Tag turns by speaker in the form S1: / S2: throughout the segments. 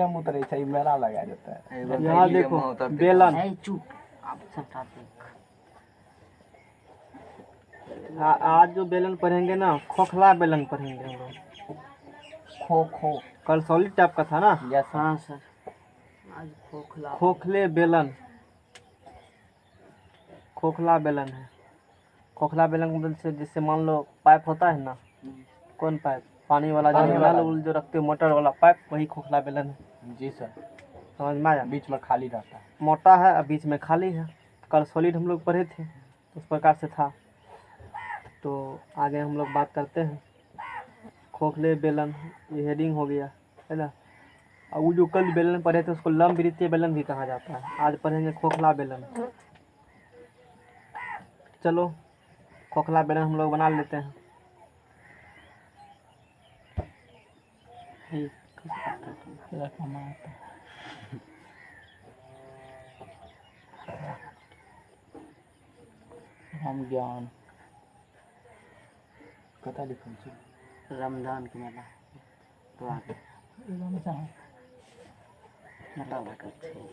S1: हम उतरे सही मेला लगा देता है।
S2: यहाँ देखो बेलन,
S3: चुप आप सबटा देख।
S2: आज जो बेलन पढ़ेंगे ना, खोखला बेलन पढ़ेंगे हम लोग।
S1: खो खो
S2: कल सॉलिड टाइप का था ना।
S1: यस
S3: हाँ सर, आज
S2: खोखले बेलन, खोखला बेलन है। खोखला बेलन मतलब से जिससे मान लो पाइप होता है ना, कौन पाइप, पानी वाला जो नल उल जो रखते हो मोटर वाला पाइप, वही खोखला बेलन है।
S1: जी सर,
S2: समझ में आया।
S1: बीच में खाली रहता है,
S2: मोटा है और बीच में खाली है। कल सॉलिड हम लोग पढ़े थे, उस प्रकार से था। तो आगे हम लोग बात करते हैं। खोखले बेलन, ये हेडिंग हो गया है ना। और वो जो कल बेलन पढ़े थे उसको लंब वृत्तीय बेलन भी कहा जाता है। आज पढ़ेंगे खोखला बेलन। चलो खोखला बेलन हम लोग बना लेते हैं।
S1: हम ज्ञान कथा लिखल छै,
S3: रमजान के मेला तो आगे
S1: रमजान
S3: मेला लगल छै।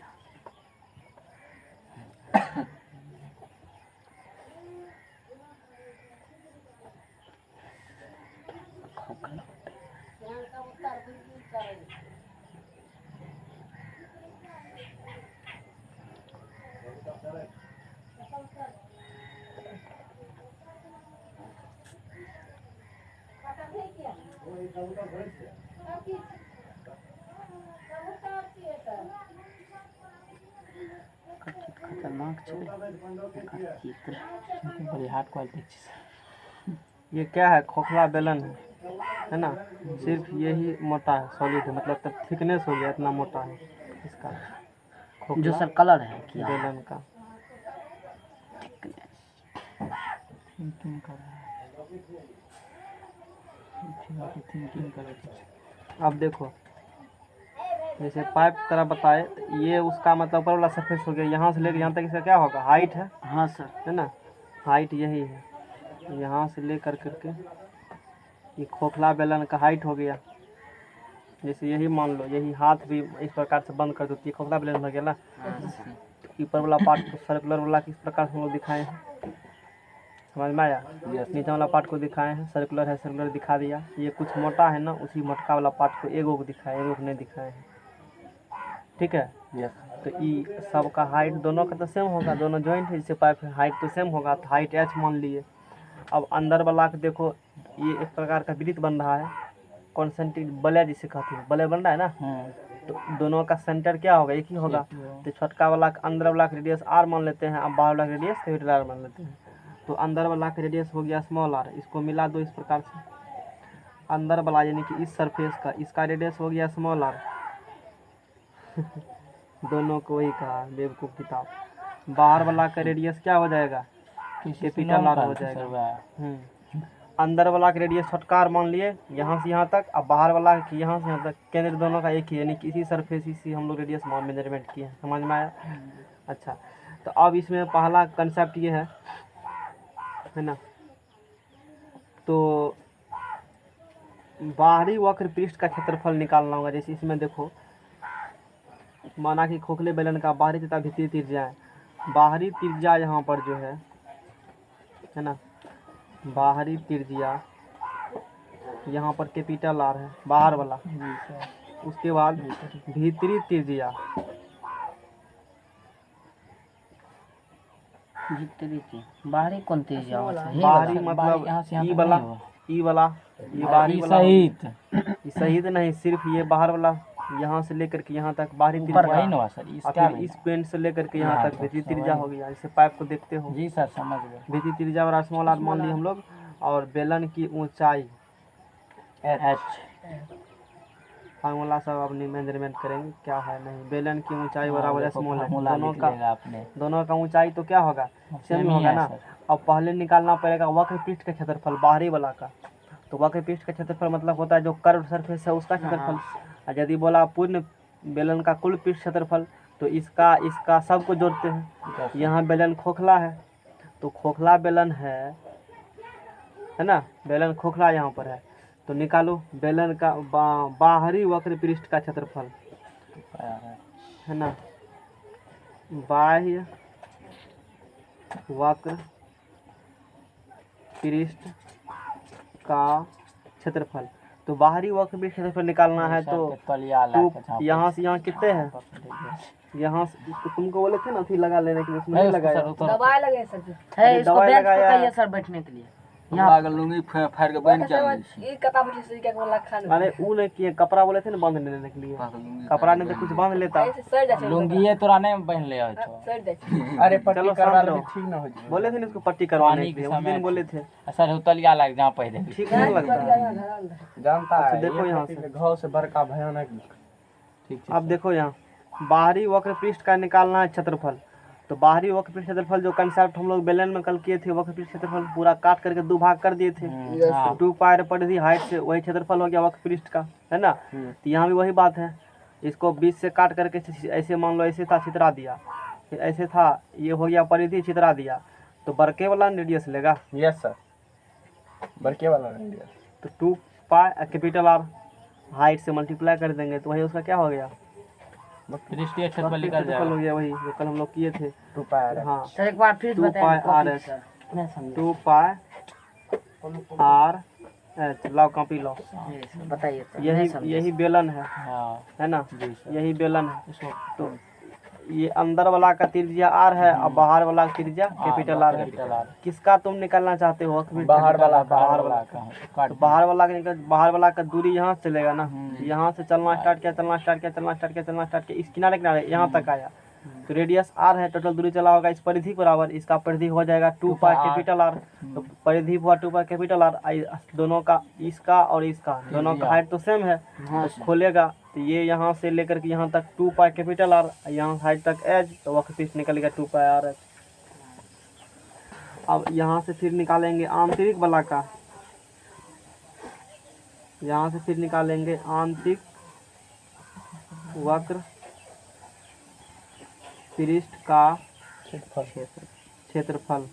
S3: खतरनाक चित्र,
S1: बड़ी हार्ड क्वालिटी छै।
S2: ये क्या है, खोखला बेलन है ना। सिर्फ यही मोटा है, सॉलिड है, मतलब तब थिकनेस हो गया, इतना मोटा है इसका खोखला
S3: जो सर कलर है क्या
S2: बेलन का।
S1: थिंकिंग कर रहा है, थिंकिंग कर रहा है।
S2: अब देखो जैसे पाइप तरह बताए, ये उसका मतलब ऊपर वाला सरफेस हो गया। यहाँ से लेकर यहाँ तक इसका क्या होगा, हाइट है।
S3: हाँ सर,
S2: है ना, हाइट यही है। यहाँ से ले कर करके ये खोखला बेलन का हाइट हो गया। जैसे यही मान लो, यही हाथ भी इस प्रकार से बंद कर देती है, खोखला बेलन हो गया ना। ऊपर वाला पार्ट को सर्कुलर वाला किस प्रकार से हम लोग दिखाए हैं, समझ में आया। नीचे वाला पार्ट को दिखाए हैं, सर्कुलर है, सर्कुलर दिखा दिया। ये कुछ मोटा है ना, उसी मोटका वाला पार्ट को एगो को दिखाए, एगो को नहीं दिखाए हैं। ठीक है।
S1: यस,
S2: तो ये सबका हाइट दोनों का तो सेम होगा, दोनों जॉइंट है, जैसे पाइप है, हाइट तो सेम होगा, तो हाइट h मान लिए। अब अंदर वाला के देखो, ये एक प्रकार का वृत्त बन रहा है, कॉन्सेंट्रिक बलय जिसे कहते हैं, बलय बन रहा है ना। तो दोनों का सेंटर क्या होगा, एक ही होगा। तो छोटका वाला का अंदर वाला का रेडियस r मान लेते हैं, अब बाहर वाला का रेडियस कैपिटल R मान लेते हैं। तो अंदर वाला का रेडियस हो गया स्मॉल r, इसको मिला दो इस प्रकार से। अंदर वाला यानी कि इस सरफेस का, इसका रेडियस हो गया स्मॉल r। दोनों को वही कहा, बेवकूफ़ किताब। बाहर वाला का रेडियस क्या हो जाएगा, कैपिटल R हो जाएगा। अंदर वाला का रेडियस छोटका r मान लिए, यहाँ से यहाँ तक। अब बाहर वाला यहाँ से यहाँ तक, केंद्र दोनों का एक ही, यानी कि इसी सरफेस इसी हम लोग रेडियस मेजरमेंट किए हैं। समझ में आया। अच्छा, तो अब इसमें पहला कंसेप्ट ये है ना। तो बाहरी वक्र पृष्ठ का क्षेत्रफल निकालना होगा। जैसे इसमें देखो, माना कि खोखले बेलन का बाहरी तथा भीतरी त्रिज्या है। बाहरी त्रिज्या यहाँ पर जो है ना, बाहरी त्रिज्या यहाँ पर कैपिटल R है, बाहर वाला। उसके बाद भीतरी त्रिज्या,
S3: बाहरी कौन त्रिज्या,
S2: बाहरी मतलब ई वाला, ई वाला, ये बाहरी वाला
S1: सहित,
S2: ये सहित नहीं, सिर्फ ये बाहर वाला यहाँ से लेकर के यहाँ तक बाहरी त्रिज्या। और फिर इस पेंट से लेकर के यहाँ तक भीतरी त्रिज्या हो गया। जैसे पाइप को देखते हो।
S1: जी सर, समझ गए।
S2: भीतरी त्रिज्या और स्मॉल r मान ली हम लोग। और बेलन की ऊंचाई
S1: h,
S2: फार्मूला सब अपनी मेजरमेंट करेंगे क्या है नहीं। बेलन की ऊंचाई बराबर है स्मॉल है, दोनों का ऊंचाई तो क्या होगा, सेम होगा ना। अब पहले निकालना पड़ेगा वक्र पृष्ठ का क्षेत्रफल बाहरी वाला का। तो वक्र पृष्ठ का क्षेत्रफल मतलब होता है जो कर्व सरफेस है उसका क्षेत्रफल। और यदि बोला पूर्ण बेलन का कुल पृष्ठ क्षेत्रफल, तो इसका सबको जोड़ते हैं। यहाँ बेलन खोखला है, तो खोखला बेलन है ना, बेलन खोखला यहाँ पर है। तो निकालो बेलन का बाहरी वक्र पृष्ठ का क्षेत्रफल। है ना, बाह्य वक्र पृष्ठ का क्षेत्रफल। तो बाहरी वक्र पृष्ठ क्षेत्रफल निकालना है तो टू, यहाँ से यहाँ कितने हैं, यहाँ से तुमको बोले थे ना अथी लगा लेने के लिए, उसमें नहीं लगाया।
S3: दवाई लगे सर है, इसको
S2: दवाई
S3: बेंच पे
S2: लगाया।
S3: कहिए सर बैठने के लिए।
S1: लूंगी फाड़ के बन क्या
S2: अरे वो नहीं किए, कपड़ा बोले थे ना बांध लेने के लिए, कपड़ा नहीं तो कुछ बांध लेता।
S1: लुंगी ये तोरा नहीं पहन ले आओ। अरे
S2: चलो शांत रहो, ठीक ना हो जाए। बोले थे ना इसको पट्टी करवाने के लिए, उस दिन बोले थे।
S1: सर उतलिया लग जहाँ पहले
S2: ठीक नहीं लगता,
S1: जानता
S2: है। देखो यहाँ से
S1: घाव से बड़का भयानक। ठीक
S2: अब देखो यहाँ बाहरी वक्र पृष्ठ का निकालना है क्षेत्रफल। तो बाहरी वक्र पृष्ठ क्षेत्रफल जो कंसेप्ट हम लोग बेलन में कल किए थे, वक्र पृष्ठ क्षेत्रफल पूरा काट करके 2 भाग कर दिए थे। 2 पाई परिधि हाइट से वही क्षेत्रफल हो गया वक्र पृष्ठ का, है ना। तो यहाँ भी वही बात है, इसको 20 से काट करके ऐसे मान लो, ऐसे था छितरा दिया, फिर ऐसे था, ये हो गया परिधि छितरा दिया, तो बरके वाला रेडियस लेगा।
S1: यस सर, बरके वाला रेडियस।
S2: तो 2 पाई कैपिटल आर हाइट से मल्टीप्लाई कर देंगे तो वही उसका क्या हो गया,
S1: पृष्ठीय क्षेत्रफल निकल
S2: क्षेत्रफल हो गया, वही जो कल हम लोग किए थे।
S1: 2 पाई।
S2: हाँ,
S3: सर एक बार फिर
S2: 2 पाई आर एच, 2 पाई आर एच। लाओ कॉपी लो,
S3: बताइए सर।
S2: यही बेलन है ना, यही बेलन है। तो ये अंदर वाला का त्रिज्या आर है और बाहर वाला का त्रिज्या कैपिटल आर है। किसका तुम निकालना चाहते हो,
S1: बाहर वाला का।
S2: तो बाहर वाला का दूरी यहाँ से चलेगा ना, यहाँ से चलना स्टार्ट किया, चलना स्टार्ट किया, इस किनारे यहाँ तक आया, तो रेडियस आर है, टोटल दूरी चला होगा इस परिधि के बराबर, इसका परिधि हो जाएगा 2 पाई कैपिटल आर। तो परिधि हुआ 2 पाई कैपिटल आर, दोनों का, इसका और इसका दोनों का हाइट तो सेम है, तो खोलेगा तो ये यहाँ से लेकर के यहाँ तक 2 पाई कैपिटल आर, यहाँ हाइट तक एच, तो वक्र पृष्ठ निकलेगा 2 पाई आर एच। अब यहाँ से फिर निकालेंगे आंतरिक वाला का, यहाँ से फिर निकालेंगे आंतरिक वक्र पृष्ठ का क्षेत्रफल।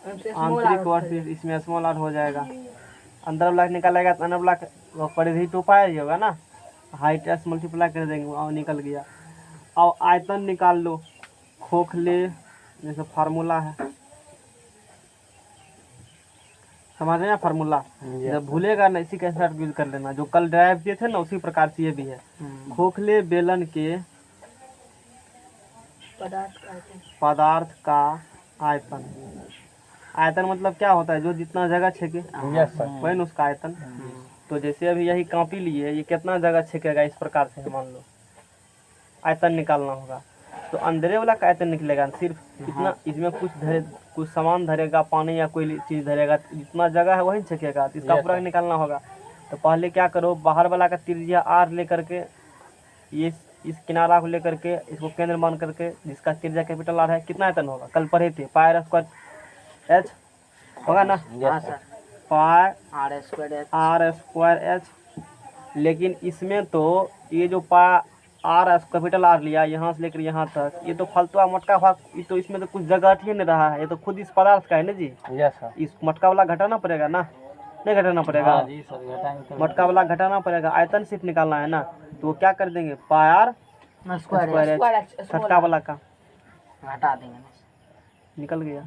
S2: आंतरिक वक्र पृष्ठ, इसमें स्मॉल आर हो जाएगा, अंदर वाला निकालेगा तो अंदर वाला परिधि 2 पाई होगा ना, हाइट एस मल्टीप्लाई कर देंगे और निकल गया। अब आयतन निकाल लो, खोखले जैसे फार्मूला है, समझ रहे हैं फार्मूला, जब भूलेगा ना इसी का साथ यूज कर लेना, जो कल ड्राइव किए थे ना उसी प्रकार से ये भी है। खोखले बेलन के पदार्थ का आयतन। आयतन मतलब क्या होता है, जो जितना जगह छेके वही उसका आयतन। तो जैसे अभी यही कापी लिए, ये कितना जगह छेकेगा, इस प्रकार से मान लो आयतन निकालना होगा, तो अंदर वाला का आयतन निकलेगा सिर्फ इतना, इसमें कुछ सामान धरेगा, पानी या कोई चीज़ धरेगा, जितना जगह है वही छेकेगा, तो इसका पूरा निकालना होगा। तो पहले क्या करो, बाहर वाला का त्रिज्या आर लेकर के, ये इस किनारा को लेकर के इसको केंद्र मान करके, जिसका त्रिज्या कैपिटल आर है, कितना आयतन होगा, कल पढ़े थे, पाई आर स्क्वायर एच होगा ना, पाई आर स्क्वायर एच। लेकिन इसमें तो ये जो पाई आर कैपिटल आर लिया यहाँ से लेकर यहाँ तक, ये तो फालतू मोटका भाग, ये तो इसमें तो कुछ जगह ही नहीं रहा है, ये तो खुद इस पदार्थ का है ना जी। इस मटका वाला घटाना पड़ेगा ना, नहीं घटाना पड़ेगा
S1: जी सर,
S2: मटका वाला घटाना पड़ेगा, आयतन सिर्फ निकालना है ना, तो क्या कर देंगे, पाई आर स्क्वायर एच, छठका वाला का
S3: हटा देंगे,
S2: निकल गया,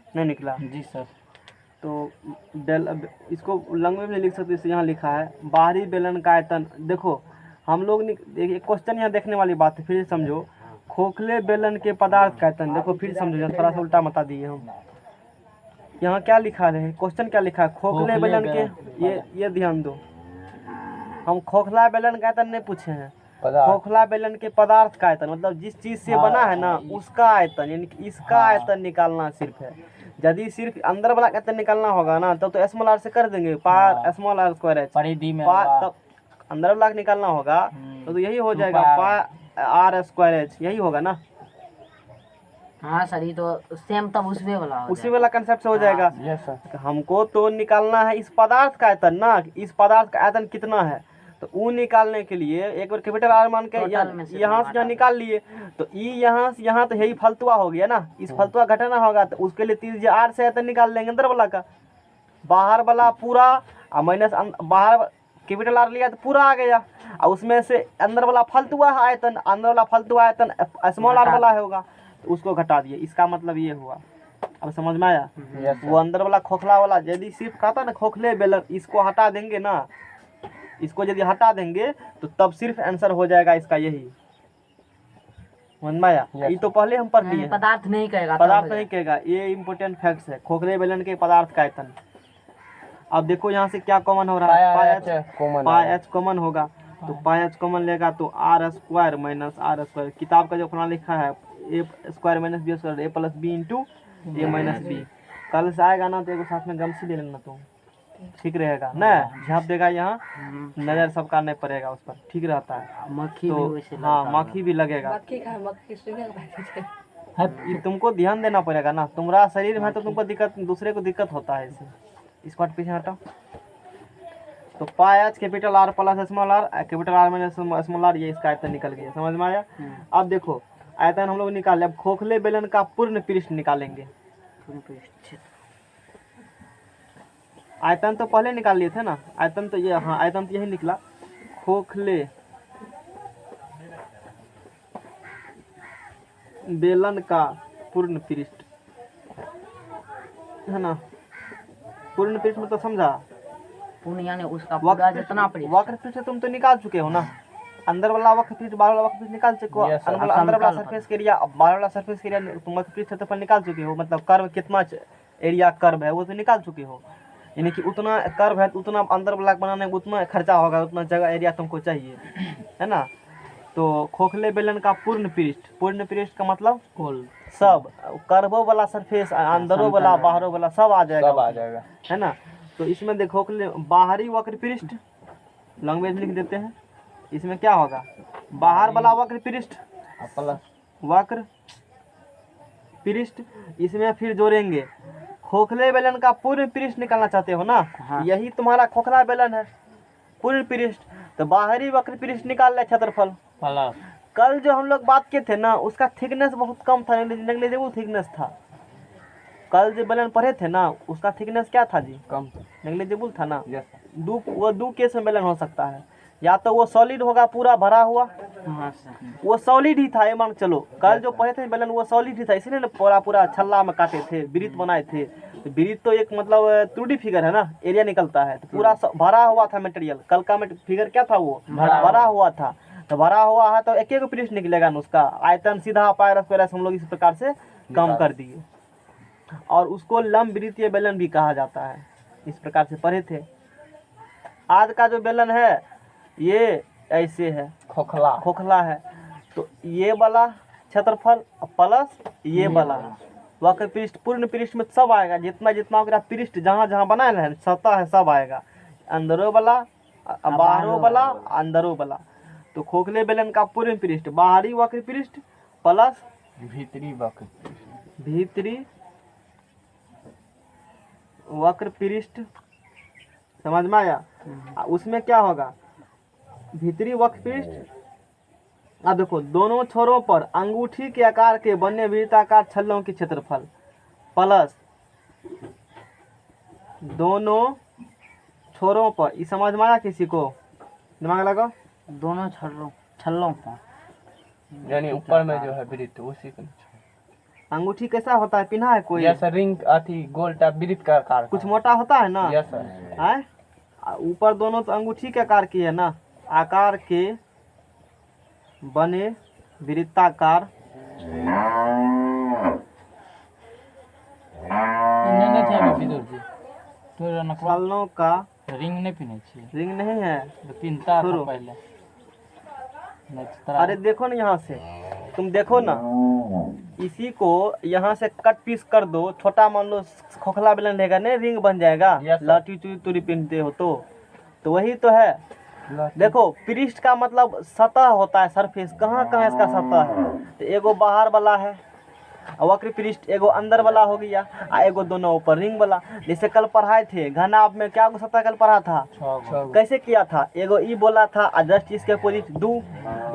S2: नहीं निकला
S1: जी सर।
S2: तो इसको लैंग्वेज में लिख सकते, इसे यहाँ लिखा है बाहरी बेलन का आयतन। देखो हम लोग देखिए क्वेश्चन यहाँ देखने वाली बात है, फिर समझो, खोखले बेलन के पदार्थ का आयतन, देखो फिर समझो, थोड़ा सा उल्टा बता दिए हम। यहाँ क्या लिखा है, क्वेश्चन क्या लिखा है, खोखले बेलन के, ये ध्यान दो, हम खोखला बेलन का आयतन नहीं पूछे हैं, खोखला बेलन के पदार्थ का आयतन, मतलब जिस चीज से बना है ना उसका आयतन, यानी कि इसका आयतन निकालना सिर्फ है। यदि सिर्फ अंदर वाला का आयतन निकालना होगा ना, तब तो स्मॉल आर से कर देंगे, pi small R square H,
S1: परिधि में
S2: तब अंदर वाला का निकालना होगा तो यही हो जाएगा, पाई आर स्क्वायर एच, यही होगा ना।
S3: हाँ सर, ये तो सेम तब उसी
S2: वाला कंसेप्ट से हो जाएगा।
S1: Yes sir.
S2: हमको तो निकालना है इस पदार्थ का आयतन ना, इस पदार्थ का आयतन कितना है, तो वो निकालने के लिए एक बार कैपिटल आर मान के यहाँ से यहाँ निकाल लिए, तो ई यहाँ से यहाँ तो यही फालतुआ हो गया ना, इस फालतुआ घटाना होगा, तो उसके लिए त्रिज्या आर से आयतन निकाल लेंगे अंदर वाला का, बाहर वाला पूरा माइनस बाहर कैपिटल आर लिया तो पूरा आ गया, और उसमें से अंदर वाला फालतू आयतन, अंदर वाला फालतू आयतन स्मॉल आर वाला होगा, तो उसको घटा दिए। इसका मतलब ये हुआ, अब समझ में आया? वो अंदर वाला खोखला वाला यदि सिर्फ कहता ना खोखले बेलन, इसको हटा देंगे ना, इसको यदि हटा देंगे तो तब सिर्फ आंसर हो जाएगा इसका यही। समझ में आया? ये तो पहले हम पढ़ लिए हैं।
S3: पदार्थ नहीं कहेगा,
S2: पदार्थ नहीं कहेगा, ये इम्पोर्टेंट फैक्ट्स है। खोखले बेलन के पदार्थ का आयतन। अब देखो यहाँ से क्या कॉमन हो रहा है, पाई एच कॉमन होगा, तो पाई एच कॉमन लेगा तो R square minus R square. किताब का जो फॉर्मूला लिखा है A square minus B square, A plus B into A minus B. कल से आएगा ना तो एक साथ में गमसी ले लेना, तो ठीक रहेगा ना, झाँप देगा यहाँ, नजर सबका नहीं पड़ेगा उस पर, ठीक रहता है।
S3: मक्खी
S2: तो
S3: भी वैसे
S2: हाँ मक्खी भी लगेगा, ये तुमको ध्यान देना पड़ेगा ना, तुम्हारा शरीर में तो तुमको दिक्कत, दूसरे को दिक्कत होता है इससे। इसको पीछे हटाओ। तो pi h capital R plus small r, capital R minus small r, ये इसका आयतन निकल गया। समझ में आया? अब देखो आयतन हम लोग निकाले, अब खोखले बेलन का पूर्ण पृष्ठ निकालेंगे। आयतन तो पहले निकाल लिए थे ना, आयतन तो ये, हाँ आयतन तो यही निकला। खोखले बेलन का पूर्ण पृष्ठ है ना, पूर्ण पृष्ठ में तो समझा,
S3: पूर्ण यानी उसका पूरा जितना पृष्ठ।
S2: वक्र पृष्ठ तुम तो निकाल चुके हो ना, अंदर वाला वक्र पृष्ठ, बाहर वाला वक्र पृष्ठ निकाल चुके हो। अंदर वाला सरफेस के एरिया, बाहर वाला सरफेस के एरिया तुम वक्र पृष्ठ क्षेत्रफल निकाल चुके हो, मतलब कर्व कितना एरिया कर्व है वो तो निकाल चुके हो। यानी कि उतना कर्व है, उतना अंदर वाला बनाने में उतना खर्चा होगा, उतना जगह एरिया तुमको चाहिए, है ना। तो खोखले बेलन का पूर्ण पृष्ठ, पूर्ण पृष्ठ का मतलब
S1: कुल
S2: सब, कर्वों वाला सरफेस, अंदरों वाला बाहरों वाला सब आ जाएगा, है ना। तो इसमें देखो खोखले बाहरी वक्र पृष्ठ, लैंग्वेज लिख देते हैं, इसमें क्या होगा, बाहर वाला वक्र पृष्ठ वक्र पृष्ठ, इसमें फिर जोड़ेंगे खोखले बेलन का पूर्ण पृष्ठ निकालना चाहते हो ना। हाँ। यही तुम्हारा खोखला बेलन है, पूर्ण पृष्ठ, तो बाहरी वक्र पृष्ठ निकाल ले क्षेत्रफल। कल जो हम लोग बात किए थे ना, उसका थिकनेस बहुत कम था, नेग्लिजिबल थिकनेस था। कल जो बेलन पढ़े थे ना, उसका थिकनेस क्या था जी, कम, नेग्लिजिबल था ना। दो केस में बेलन हो सकता है, या तो वो सॉलिड होगा पूरा भरा हुआ, वो सॉलिड ही था, ये मान चलो। कल जो पढ़े थे बेलन वो सॉलिड ही था, इसलिए ना पूरा छल्ला में काटे थे, वृत्त बनाए थे। तो वृत्त तो एक मतलब 2D फिगर है ना, एरिया निकलता है, तो पूरा भरा हुआ था मटेरियल। कल का फिगर क्या था, वो भरा हुआ था। तो भरा हुआ है तो एक एक पृष्ठ निकलेगा ना, उसका आयतन सीधा पाई स्क्वायर हम लोग इस प्रकार से कम कर दिए, और उसको लंब वृत्तीय बेलन भी कहा जाता है। इस प्रकार से पढ़े थे। आज का जो बेलन है ये ऐसे है, खोखला है, तो ये वाला क्षेत्रफल प्लस ये वाला वक्र पृष्ठ, पूर्ण पृष्ठ में सब आएगा, जितना जितना ओकरा पृष्ठ जहाँ जहाँ बनाए है सतह है सब आएगा, अंदरों वाला बाहरों वाला अंदरों वाला। तो खोखले बेलन का पूर्ण पृष्ठ बाहरी वक्र पृष्ठ प्लस भीतरी वक्र पृष्ठ। समझ में आया? उसमें क्या होगा, भीतरी वक्र पृष्ठ। अब देखो दोनों छोरों पर अंगूठी के आकार के बने वृत्ताकार छल्लों की क्षेत्रफल प्लस दोनों छोरों पर, इस समझ में आया किसी को, दिमाग लगाओ,
S3: दोनों छल्लों पर,
S1: यानी ऊपर में जो है वृत्त उसी का
S2: अंगूठी कैसा होता है, पिन्हा है कोई?
S1: यस सर, रिंग अथी गोल टाइप वृत्त का आकार,
S2: कुछ मोटा होता है ना।
S1: Yes sir.
S2: है ऊपर दोनों तो अंगूठी के आकार की है ना, आकार के बने वृत्ताकार छल्लों का,
S1: रिंग नहीं पहने छी,
S2: रिंग नहीं है,
S1: पिनता था पहले।
S2: अरे देखो ना यहाँ से, तुम देखो ना, इसी को यहाँ से कट पीस कर दो, छोटा मान लो खोखला बेलन रहेगा नहीं, रिंग बन जाएगा। लाठी तुरी पहनते हो तो वही तो है। देखो पृष्ठ का मतलब सतह होता है, सरफेस, कहाँ कहाँ इसका सतह है। तो एगो बाहर वाला है, वक्र पृष्ठ एगो अंदर वाला हो गया आ एगो दोनों ऊपर रिंग वाला। जैसे कल पढ़ाए थे घनाभ में क्या सत्ता कल पढ़ा था, कैसे किया था, एगो ई बोला था जस्ट इसके अपोजिट 2,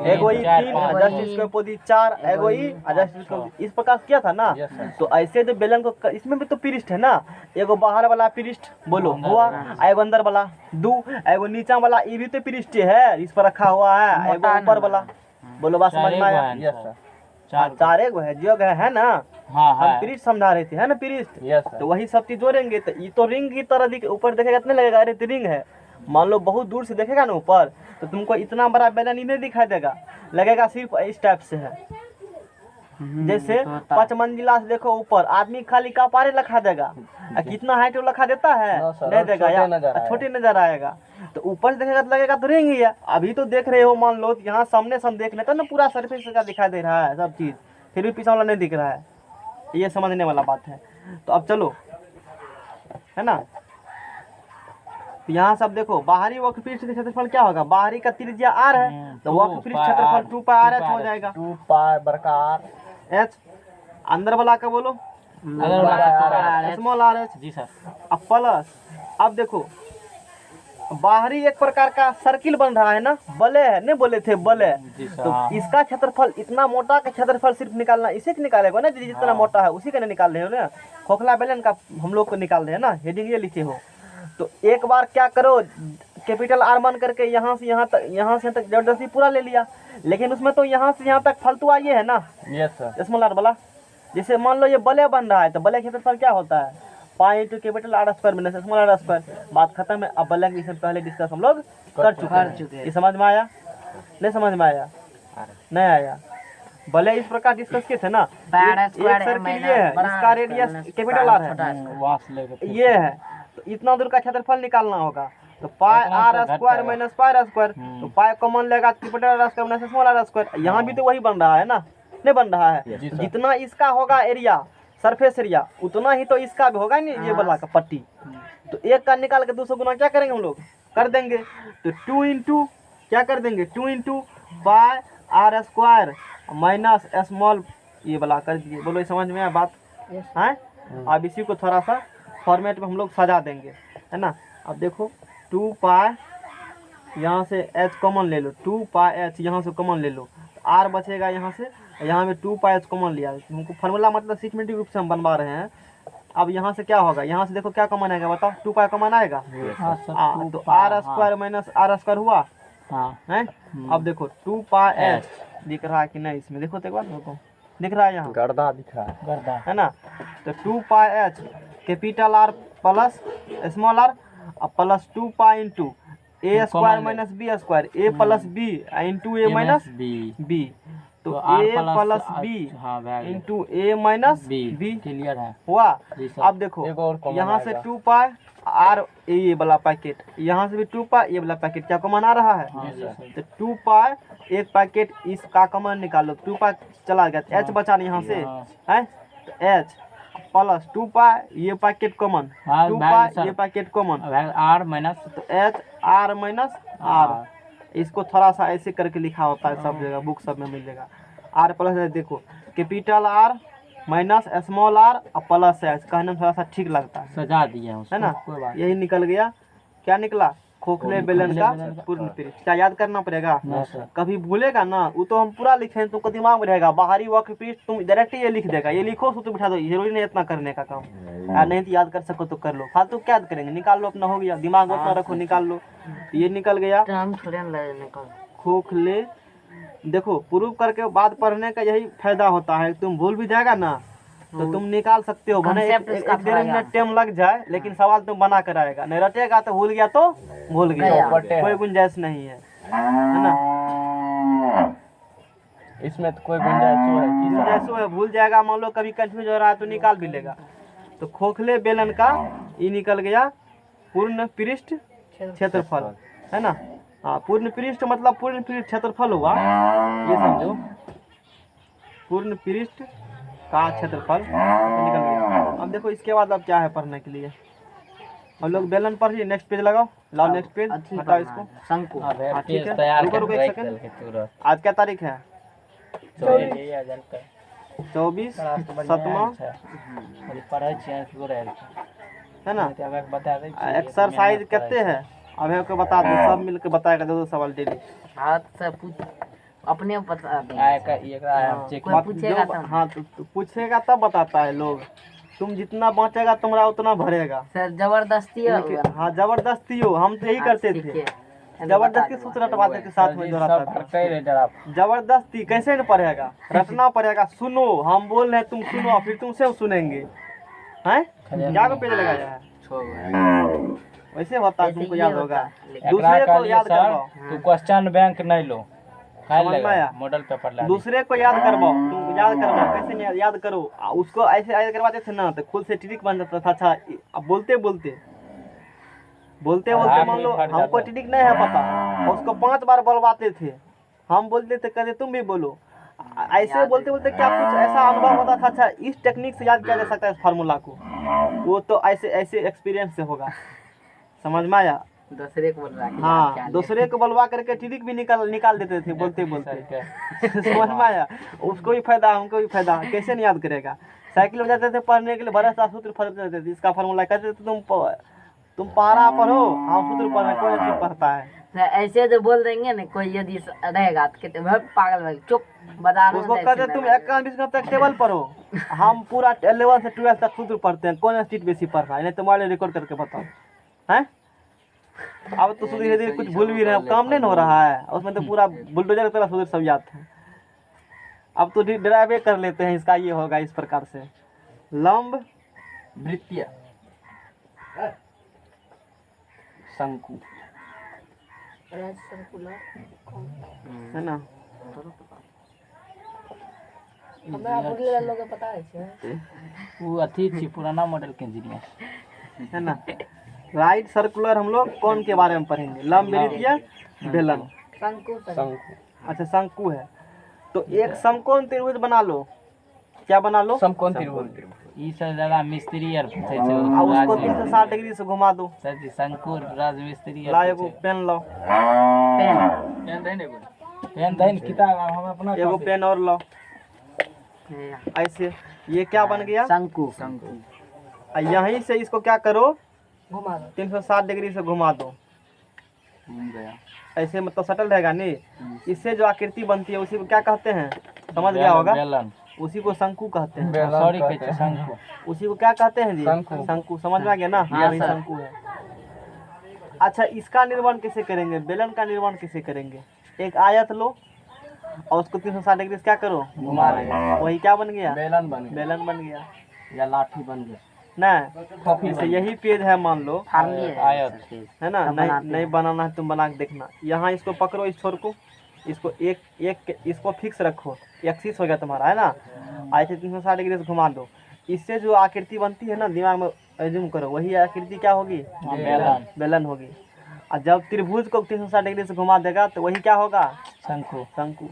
S2: एगो ई 3 जस्ट इसके अपोजिट 4, एगो ई जस्ट इसके अपोजिट, इस प्रकार किया था ना। तो ऐसे जो बेलन को इसमें भी तो पृष्ठ है ना, एगो बाहर वाला पृष्ठ बोलो हुआ, एगो अंदर वाला 2, एगो नीचा वाला ये भी तो पृष्ठ है, इस पर रखा हुआ है, एगो ऊपर वाला बोलो, बात समझ में आया?
S1: Yes sir.
S2: 4 एगो है, योग है ना।
S1: हाँ
S2: हम पृष्ठ समझा रहे थे, है ना पृष्ठ।
S1: Yes sir.
S2: तो वही सब चीज जोड़ेंगे तो ये तो रिंग की तरह ऊपर देखेगा इतने लगेगा, अरे तो रिंग है। मान लो बहुत दूर से देखेगा ना ऊपर तो तुमको इतना बड़ा बेलन ही नहीं दिखाई देगा, लगेगा सिर्फ इस टाइप से है। जैसे 5 मंजिला से देखो ऊपर आदमी खाली कपारे लखा देगा, कितना हाइट वो लखा देता है नहीं देगा यार, छोटे नजर आएगा। तो ऊपर से देखेगा तो लगेगा तो रिंग ही है। अभी तो देख रहे हो, मान लो यहाँ सामने से हम देख लेते ना पूरा सरफेस का दिखाई दे रहा है सब चीज, फिर भी पीछे वाला नहीं दिख रहा है, ये समझने वाला बात है। तो अब चलो, है ना, तो यहाँ सब देखो बाहरी वक्र पृष्ठ का क्षेत्रफल क्या होगा, बाहरी का त्रिज्या r है तो वक्र पृष्ठ क्षेत्रफल 2 पाई r h हो जाएगा,
S1: 2 पाई बड़का r
S2: h। अंदर वाला का बोलो स्मॉल r h
S1: जी सर।
S2: अब प्लस, अब देखो बाहरी एक प्रकार का सर्किल बन रहा है ना, बले है, नहीं बोले थे बले, तो इसका क्षेत्रफल इतना मोटा का क्षेत्रफल सिर्फ निकालना, इसे निकालेगा ना, जितना मोटा है उसी का नहीं निकाल रहे हो ना, खोखला बेलन का हम लोग को निकाल रहे हैं ना, हेडिंग ये लिखे हो। तो एक बार क्या करो, कैपिटल R मान करके यहाँ से यहाँ तक जबरदस्ती पूरा ले लिया, लेकिन उसमें तो यहाँ से यहाँ तक फालतू आइए है ना।
S1: Yes sir.
S2: स्मॉल r वाला, जैसे मान लो ये बले बन रहा है तो बले क्षेत्रफल क्या होता है, pi into capital R square minus small r square. बात खत्म है। अब बले की इससे पहले डिस्कस हम लोग कर चुके हैं, ये समझ में आया नहीं, समझ में आया नहीं आया? भले इस प्रकार डिस्कस किए थे ना, एक सर्किल ये है, इसका रेडियस कैपिटल R है, ये है, तो इतना दूर का क्षेत्रफल निकालना होगा, तो पाई r square minus pi r square, तो पाई कॉमन लेगा capital R square minus small r square. यहाँ भी तो वही बन रहा है ना, नहीं बन रहा है? जितना इसका होगा एरिया, सरफेस एरिया, उतना ही तो इसका भी होगा नहीं, ये वाला का पट्टी। तो एक का निकाल के 200 गुना क्या करेंगे हम लोग, कर देंगे। तो 2 इंटू क्या कर देंगे, 2 into pi r square minus small, ये वाला कर दिए। बोलो ये समझ में आया बात है? अब इसी को थोड़ा सा फॉर्मेट में हम लोग सजा देंगे, है ना। अब देखो 2 पाई, यहाँ से h कॉमन ले लो, 2 पाई h यहाँ से कॉमन ले लो, r बचेगा यहाँ से, यहाँ में 2 पाई h कॉमन लिया। हमको फार्मूला मतलब सिस्टमेटिक रूप से हम बनवा रहे हैं। अब यहाँ से क्या होगा, यहाँ से देखो क्या कॉमन आएगा, बताओ 2 पाई कॉमन आएगा, तो r square minus r square हुआ है। अब देखो 2 पाई h दिख रहा है कि नहीं, इसमें देखो तो एक बार देखो, दिख रहा है यहाँ
S1: गर्दा दिख रहा है, गर्दा
S2: है ना। तो 2 pi h capital R plus small r plus 2 pi into a square minus B square, A plus B into A minus b, तो a plus B into A minus b
S1: clear है
S2: हुआ। अब देखो यहाँ से 2 पाई r, ये वाला packet, यहाँ से भी 2 पाई, ये वाला पैकेट क्या कॉमन आ रहा है, तो 2 पाई एक पैकेट इसका कॉमन निकालो, 2 पाई चला गया, h बचा नहीं यहाँ से है, तो h प्लस 2 पाई ये पैकेट कॉमन, 2 पाई ये पैकेट कॉमन,
S1: r माइनस,
S2: तो h r माइनस r, इसको थोड़ा सा ऐसे करके लिखा होता है सब जगह, बुक सब में मिलेगा। r प्लस, देखो capital R minus small r plus h, कहने में थोड़ा सा ठीक लगता है,
S1: सजा दिया
S2: है ना। यही निकल गया, क्या निकला, खोखले बेलन का पूर्ण पृष्ठ। क्या याद करना पड़ेगा, कभी भूलेगा ना वो तो हम पूरा लिखे, तुमको दिमाग में रहेगा। बाहरी वक्र पृष्ठ तुम डायरेक्ट ये लिख देगा, ये लिखो तो बिठा दो, जरूरी नहीं इतना करने का काम, यार नहीं तो याद कर सको तो कर लो, फालतू क्या याद करेंगे, निकाल लो, अपना हो गया, दिमाग उतना रखो, निकाल लो। ये निकल गया खोखले। देखो प्रूफ करके बाद पढ़ने का यही फायदा होता है, तुम भूल भी जाएगा ना तो तुम निकाल सकते हो, भले एक डेढ़ मिनट टाइम लग जाए, लेकिन सवाल तुम बना कर आएगा। नहीं रटेगा तो भूल गया तो भूल गया, कोई गुंजाइश नहीं है ना,
S1: इसमें तो कोई गुंजाइश
S2: है, भूल जाएगा। मान लो कभी कंफ्यूज हो रहा है तो निकाल भी लेगा। तो खोखले बेलन का ये निकल गया पूर्ण पृष्ठ क्षेत्रफल, है ना। हाँ, पूर्ण पृष्ठ मतलब पूर्ण पृष्ठ क्षेत्रफल हुआ, ये समझो, पूर्ण पृष्ठ का क्षेत्रफल निकल गया। अब देखो इसके बाद अब क्या है पढ़ने के लिए, हम लोग बेलन पढ़िए, नेक्स्ट पेज लगाओ, लाओ नेक्स्ट पेज, हटाओ इसको, शंकु। हाँ ठीक है, रुको एक सेकंड, आज क्या तारीख है, 24
S1: क्लास तो बढ़िया
S2: 7वां
S1: है अभी पढ़ै छियै की रहे
S2: है ना।
S1: ते हमें बता दे छी
S2: एक्सरसाइज कितने है अब हमको बता दो, सब मिलके बताएगा 2-2 सवाल डेली।
S3: हाँ तो सब पूछ अपने बता देंगे
S1: आए का एकरा हम चेक
S3: कोई पूछेगा तब।
S2: हाँ तो पूछेगा तब बताता है लोग। तुम जितना बांटेगा तुम्हारा उतना भरेगा।
S3: सर जबरदस्ती
S2: हाँ जबरदस्ती हो, हम तो यही करते
S3: ठीक
S2: थे,
S3: है
S2: जबरदस्ती सूत्र रटवाते थे साथ में जो रहता था।
S1: कह रहे जरा
S2: जबरदस्ती कैसे न पढ़ेगा, रटना पड़ेगा। सुनो हम बोल रहे हैं तुम सुनो, फिर तुमसे सुनेंगे हैं। क्या को पेज लगाया है वैसे होता है, तुमको याद होगा। दूसरे को याद करवाओ,
S1: तू क्वेश्चन बैंक नहीं लो
S2: समझ में आया?
S1: मॉडल पेपर ला
S2: दूसरे को याद करवाओ, तुम याद करवाओ कैसे नहीं याद करो। उसको ऐसे याद करवाते थे ना तो खुद से ट्रिक बन जाता था। अच्छा अब बोलते बोलते मान लो हमको ट्रिक नहीं है पता, उसको 5 बार बोलवाते थे, हम बोलते थे कहते तुम भी बोलो। ऐसे बोलते बोलते क्या कुछ ऐसा अनुभव होता था। अच्छा इस टेक्निक से याद किया जा सकता है इस फार्मूला को, वो तो ऐसे ऐसे एक्सपीरियंस से होगा। समझ में आया?
S3: दूसरे को बोल रहा है
S2: हाँ दूसरे को बोलवा करके ट्रिक भी निकाल देते थे बोलते बोलते। समझ में आया? उसको भी फायदा हमको भी फायदा, कैसे नहीं याद करेगा। साइकिल में जाते थे पढ़ने के लिए, बड़ा सा सूत्र फर्क थे, इसका फार्मूला कहते थे तुम पारा पढ़ो, हम सूत्र पढ़, कोई नहीं पढ़ता है।
S3: ऐसे जो बोल देंगे ना कोई यदि रहेगा तो कहते भाई पागल भाई चुप बता रहा
S2: उसको कहते तुम 1 तक टेबल पढ़ो, हम पूरा 11 से 12 तक सूत्र पढ़ते हैं, कौन स्ट्रीट बेसी पढ़ रहा है, नहीं तुम्हारे रिकॉर्ड करके बताओ हैं। अब तो धीरे धीरे कुछ भूल भी रहे, काम नहीं हो रहा है उसमें, तो पूरा बुलडोजर की तरह सूत्र सब याद था। अब तो ड्राइवे कर लेते हैं, इसका ये होगा इस प्रकार से। लंब
S1: वृत्तीय शंकु
S2: है ना।
S1: वो अथी थी पुराना मॉडल के इंजीनियर
S2: है ना। राइट सर्कुलर हम लोग कौन के बारे में पढ़ेंगे, लंब वृत्तीय बेलन
S3: शंकु
S2: अच्छा शंकु है तो एक समकोण त्रिभुज बना लो। क्या बना लो?
S1: समकोण त्रिभुज। ई से ज्यादा मिस्त्री यार पूछे छै
S2: आ उसको 360 डिग्री से घुमा दो।
S1: सर जी शंकु राजमिस्त्री
S2: ला एगो पेन लो,
S1: पेन देन किताब हम अपना
S2: एगो पेन और लो। ऐसे ये क्या बन गया?
S3: शंकु
S2: यहीं से इसको क्या करो,
S3: घुमा दो
S2: 360 डिग्री से घुमा दो।
S1: गया
S2: ऐसे मतलब सटल रहेगा नहीं। इससे जो आकृति बनती है उसी को क्या कहते हैं, समझ गया होगा?
S1: बेलन।
S2: उसी को शंकु कहते हैं।
S1: सॉरी कहते शंकु।
S2: उसी को क्या कहते हैं जी?
S1: शंकु।
S2: शंकु। समझ में आ गया ना? वही शंकु है। अच्छा इसका निर्माण कैसे करेंगे, बेलन का निर्माण कैसे करेंगे? एक आयत लो और उसको 360 डिग्री से क्या करो,
S1: घुमा देंगे,
S2: वही क्या बन गया?
S1: बेलन बन गया
S2: बेलन बन गया
S1: या लाठी बन गया
S2: ना। जैसे यही पेज है मान लो,
S1: आयत
S2: है ना। नहीं बनाना है तुम बना के देखना। यहाँ इसको पकड़ो, इस छोर को, इसको एक इसको फिक्स रखो, एक्सिस हो गया तुम्हारा, है ना। ऐसे 360 डिग्री से घुमा दो। इससे जो आकृति बनती है ना, दिमाग में एज्यूम करो, वही आकृति क्या होगी? बेलन होगी। और जब त्रिभुज को 360 डिग्री से घुमा देगा तो वही क्या होगा?
S1: शंकु।
S2: शंकु।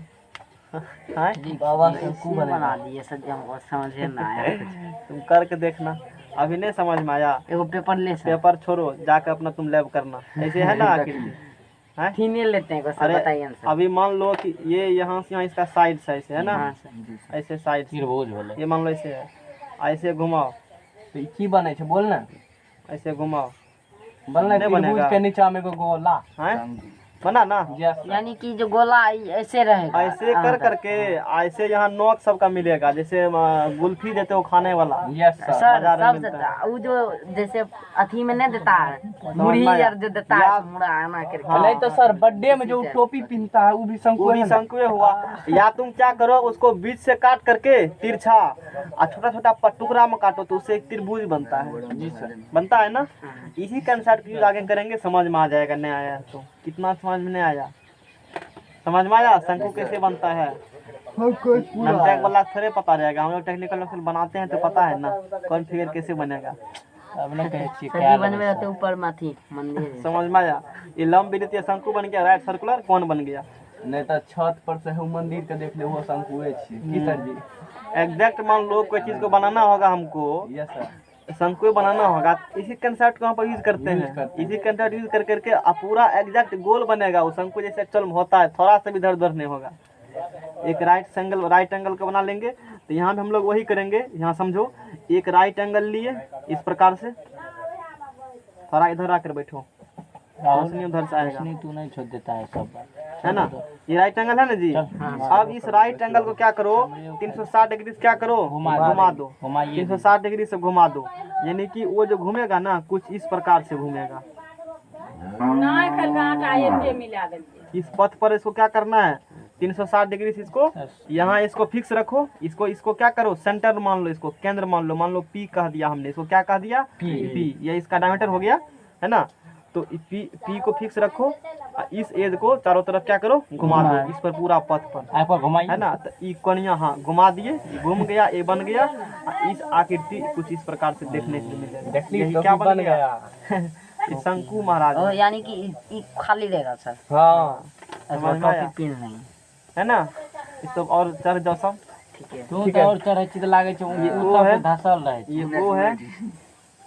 S3: बाबा शंकु बना दिए सर जी, हमको समझ में ना आया
S2: तुम करके देखना, अभी नहीं समझ में आया
S3: एगो पेपर ले सर,
S2: पेपर छोड़ो, जाकर अपना तुम लैब करना। ऐसे है ना आकृति है।
S3: थीने लेते हैं सर,
S2: अरे
S3: बताइए ना सर।
S2: अभी मान लो कि ये यहाँ से यहाँ इसका साइड से ऐसे है ना,
S3: हाँ सर
S2: ऐसे साइड से
S1: त्रिभुज बोले
S2: ये मान लो ऐसे है, ऐसे घुमाओ,
S1: तो की बने छै बोल ना,
S2: ऐसे घुमाओ,
S1: बनले
S2: नहीं बनेगा।
S1: त्रिभुज के नीचा में एगो गोला
S2: है बना ना।
S3: यानी कि जो गोला ऐसे रहेगा,
S2: ऐसे कर करके ऐसे यहाँ नोक सबका मिलेगा, जैसे गुल्फी देते हो खाने वाला।
S1: यस सर
S3: सर
S2: बाजार में
S3: सब
S2: मिलता
S3: देता वो जो जैसे अथी में नहीं देता है मुरही यार जो देता है मुड़ा आना करके।
S1: नहीं तो सर बर्थडे में जो टोपी पहनता है वो भी शंकु
S2: वो भी शंकुए हुआ। या तुम क्या करो, उसको बीच से काट करके तिरछा और छोटा छोटा टुकड़ा में काटो तो उससे एक त्रिभुज बनता है।
S1: जी सर
S2: बनता है ना। इसी कंसेप्ट यूज आगे करेंगे, समझ में आ जाएगा। नहीं आया तो कितना समझ में नहीं आया, समझ में आया शंकु कैसे बनता है? टेक वाला थोड़े पता रहेगा, हम लोग टेक्निकल नक्शा बनाते हैं तो पता है ना कौन फिगर कैसे बनेगा।
S1: अब ना कहे छी
S3: सर जी बनवे रहते ऊपर माथी मंदिर है।
S2: समझ में आया? ये लंब वृत्तीय शंकु बन गया, राइट सर्कुलर कौन बन गया?
S1: नहीं तो छत पर से हम मंदिर के देख ले वो शंकुए छी की सर जी।
S2: एग्जैक्ट मान लो कोई चीज को बनाना होगा हमको,
S1: यस सर
S2: शंकु बनाना होगा, इसी कंसेप्ट को हम पर यूज करते हैं। इसी कंसेप्ट यूज कर करके पूरा एग्जैक्ट गोल बनेगा वो शंकु जैसे एक्चुअल में होता है, थोड़ा सा भी इधर उधर नहीं होगा। एक राइट एंगल को बना लेंगे तो यहाँ पे हम लोग वही करेंगे। यहाँ समझो, एक राइट एंगल लिए इस प्रकार से, थोड़ा इधर आकर बैठो, रोशनी उधर से आएगा,
S1: रोशनी तू नहीं छोड़ देता है सब बात।
S2: है ना। ये राइट एंगल है ना जी। अब इस राइट एंगल को क्या करो, 360 डिग्री से क्या करो, घुमा दो,
S1: घुमाइए
S2: 360 डिग्री से घुमा दो। यानी कि वो जो घूमेगा ना कुछ इस प्रकार से घूमेगा। इस पथ पर इसको क्या करना है, 360 डिग्री से इसको यहाँ इसको फिक्स रखो। इसको क्या करो, सेंटर मान लो, इसको केंद्र मान लो पी कह दिया हमने, इसको क्या कह दिया, पी। ये इसका डायमीटर हो गया, है ना। तो पी को फिक्स रखो, इस एज को चारों तरफ क्या करो, घुमा दो इस पर पूरा पथ पर,
S1: घुमाइए,
S2: है ना। तो ई कोनिया हाँ घुमा दिए, घूम गया, ए बन गया। इस आकृति कुछ इस प्रकार से देखने के लिए मिलेगा। यही क्या बन गया इस शंकु महाराज,
S3: यानी कि ई खाली रहेगा सर।
S2: हाँ
S3: समझ में आया? पिन नहीं
S2: है ना। इस तो और चढ़ जाओ सब,
S3: ठीक है।
S1: तू तो और चढ़ै छी त लागे छै
S2: ये वो है,
S1: धसल रहे छै।
S2: ये वो है,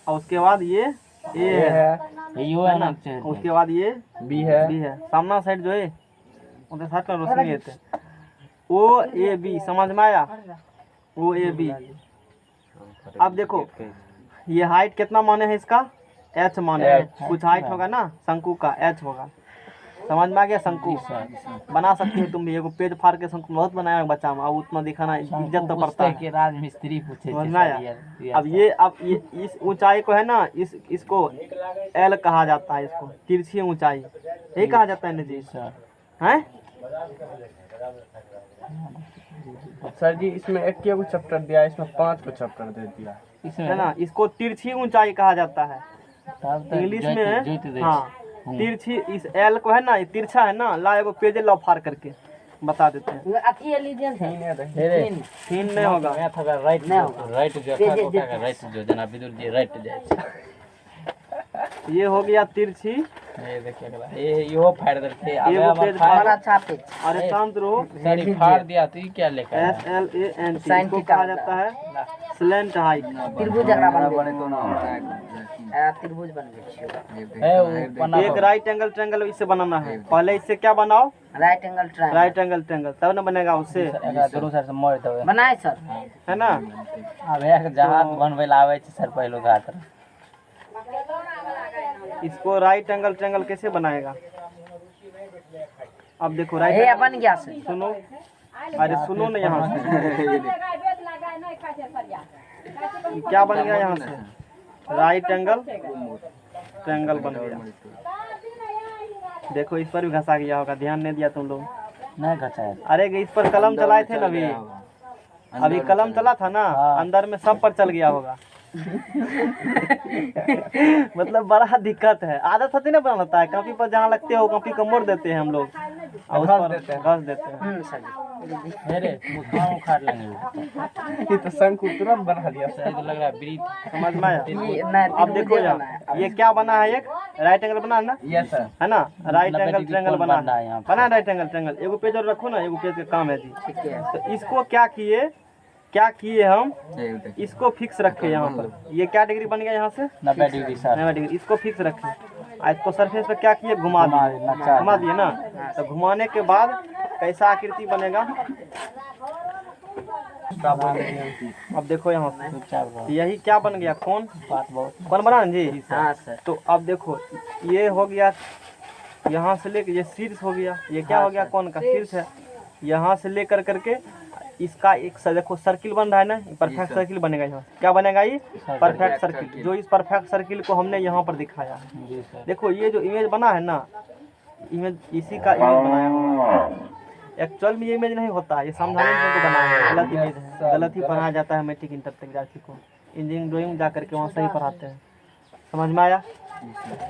S2: और उसके बाद ये है,
S1: यो है ना।
S2: उसके बाद ये बी है। सामना साइड जो है उधर साइड में रोशनी है, ओ ए बी, समझ में आया, ओ ए बी। अब देखो ये हाइट कितना माने है इसका, एच माने है। कुछ हाइट होगा ना शंकु का, एच होगा। समझ में आ गया। शंकु बना सकते हो तुम भी, एगो पेज फाड़ के शंकु बहुत बनाया बच्चा में, अब उतना दिखाना इज्जत तो पड़ता है।
S1: राजमिस्त्री पूछे
S2: समझ में आया। अब ये इस ऊंचाई को है ना, इसको एल कहा जाता है, इसको तिरछी ऊंचाई यही कहा जाता है ना जी, हैं
S4: सर जी। इसमें 1 चैप्टर दिया, इसमें 5 चैप्टर दे दिया,
S2: है ना। इसको तिरछी ऊंचाई कहा जाता है इंग्लिश में। हाँ तिरछी, इस एल को है ना, ये तिरछा है ना। ला एगो पेज ला फाड़ करके बता देते हैं।
S3: अथी एलिजेंस है,
S2: सीन नहीं होगा,
S1: राइट जो जना विदुर जी राइट जाय छै।
S2: ये हो गया तिरछी।
S1: ये देखिए ये यो फाड़ देलके।
S2: एगो पेज
S3: बड़ा छापे।
S2: अरे शांत रहो,
S1: सॉरी फाड़ दिया तो ये क्या लेकर आया?
S2: SLANT इसको कहा जाता है स्लैंट हाइट।
S3: त्रिभुज जकरा बने तो ना त्रिभुज बन गया
S1: है वो बना।
S2: एक राइट एंगल ट्रायंगल इससे बनाना है। पहले इससे क्या बनाओ,
S3: right angle triangle.
S2: Right angle triangle, तब ना बनेगा उससे,
S1: दोनों साइड से मोड़ देबे,
S3: बनाए सर,
S2: है ना।
S1: अब एक जहाज बनवे ला आवे छै सर पहलो घाट।
S2: इसको राइट एंगल ट्रायंगल कैसे बनाएगा, अब देखो राइट
S3: ये बन गया सर।
S2: सुनो, अरे सुनो ना, यहाँ से क्या बन गया, यहाँ से राइट एंगल ट्रायंगल बन गया। देखो इस पर भी घसा गया होगा, ध्यान नहीं दिया तुम लोग।
S1: नहीं घसाया।
S2: अरे इस पर कलम चलाए थे ना अभी कलम चला था ना, अंदर में सब पर चल गया होगा। मतलब बड़ा दिक्कत है, आदत होती ना बनाता है। कॉपी पर जहाँ लगते हो कॉपी को मोड़ देते हैं हम लोग, और घस देते हैं।
S1: अरे मुखाओं उखाड़ लेंगे।
S4: ये तो शंकु तुरंत बना दिया सर।
S1: तो लग रहा है ब्रीथ।
S2: समझ में आया। अब देखो यहाँ ये क्या बना है, एक राइट एंगल बना है ना,
S4: यस सर,
S2: है ना। राइट एंगल ट्रायंगल बना
S1: है यहाँ
S2: है, राइट एंगल ट्रायंगल। एगो पेज और रखो ना, एगो पेज का काम है जी।
S3: ठीक है।
S2: तो इसको क्या किए हम, इसको फिक्स रखे यहाँ पर। ये क्या डिग्री बन गया यहाँ से,
S1: 90 डिग्री सर।
S2: 90 डिग्री। इसको फिक्स रखे, इसको सरफेस पे क्या किए, घुमा दिए ना। तो घुमाने के बाद कैसा आकृति बनेगा, अब देखो यहाँ से यही क्या बन गया, कौन बना जी।
S3: हाँ सर।
S2: तो अब देखो ये हो गया, यहाँ से लेकर ये शीर्ष हो गया। ये क्या हो गया, कौन का शीर्ष है। यहाँ से लेकर करके इसका एक देखो सर्किल बन रहा है ना, परफेक्ट सर्किल बनेगा। यहाँ क्या बनेगा, ये परफेक्ट सर्किल। जो इस परफेक्ट सर्किल को हमने यहाँ पर दिखाया है। देखो ये जो इमेज बना है ना, इमेज इसी का इमेज बनाया हुआ। एक्चुअल में ये इमेज नहीं होता है, ये समझाने के लिए बनाया है। गलत इमेज है, गलत ही पढ़ाया जाता है मैट्रिक इंटर तक विद्यार्थी को। इंजीनियरिंग ड्राइंग जा करके वहाँ सही पढ़ाते हैं। समझ में आया।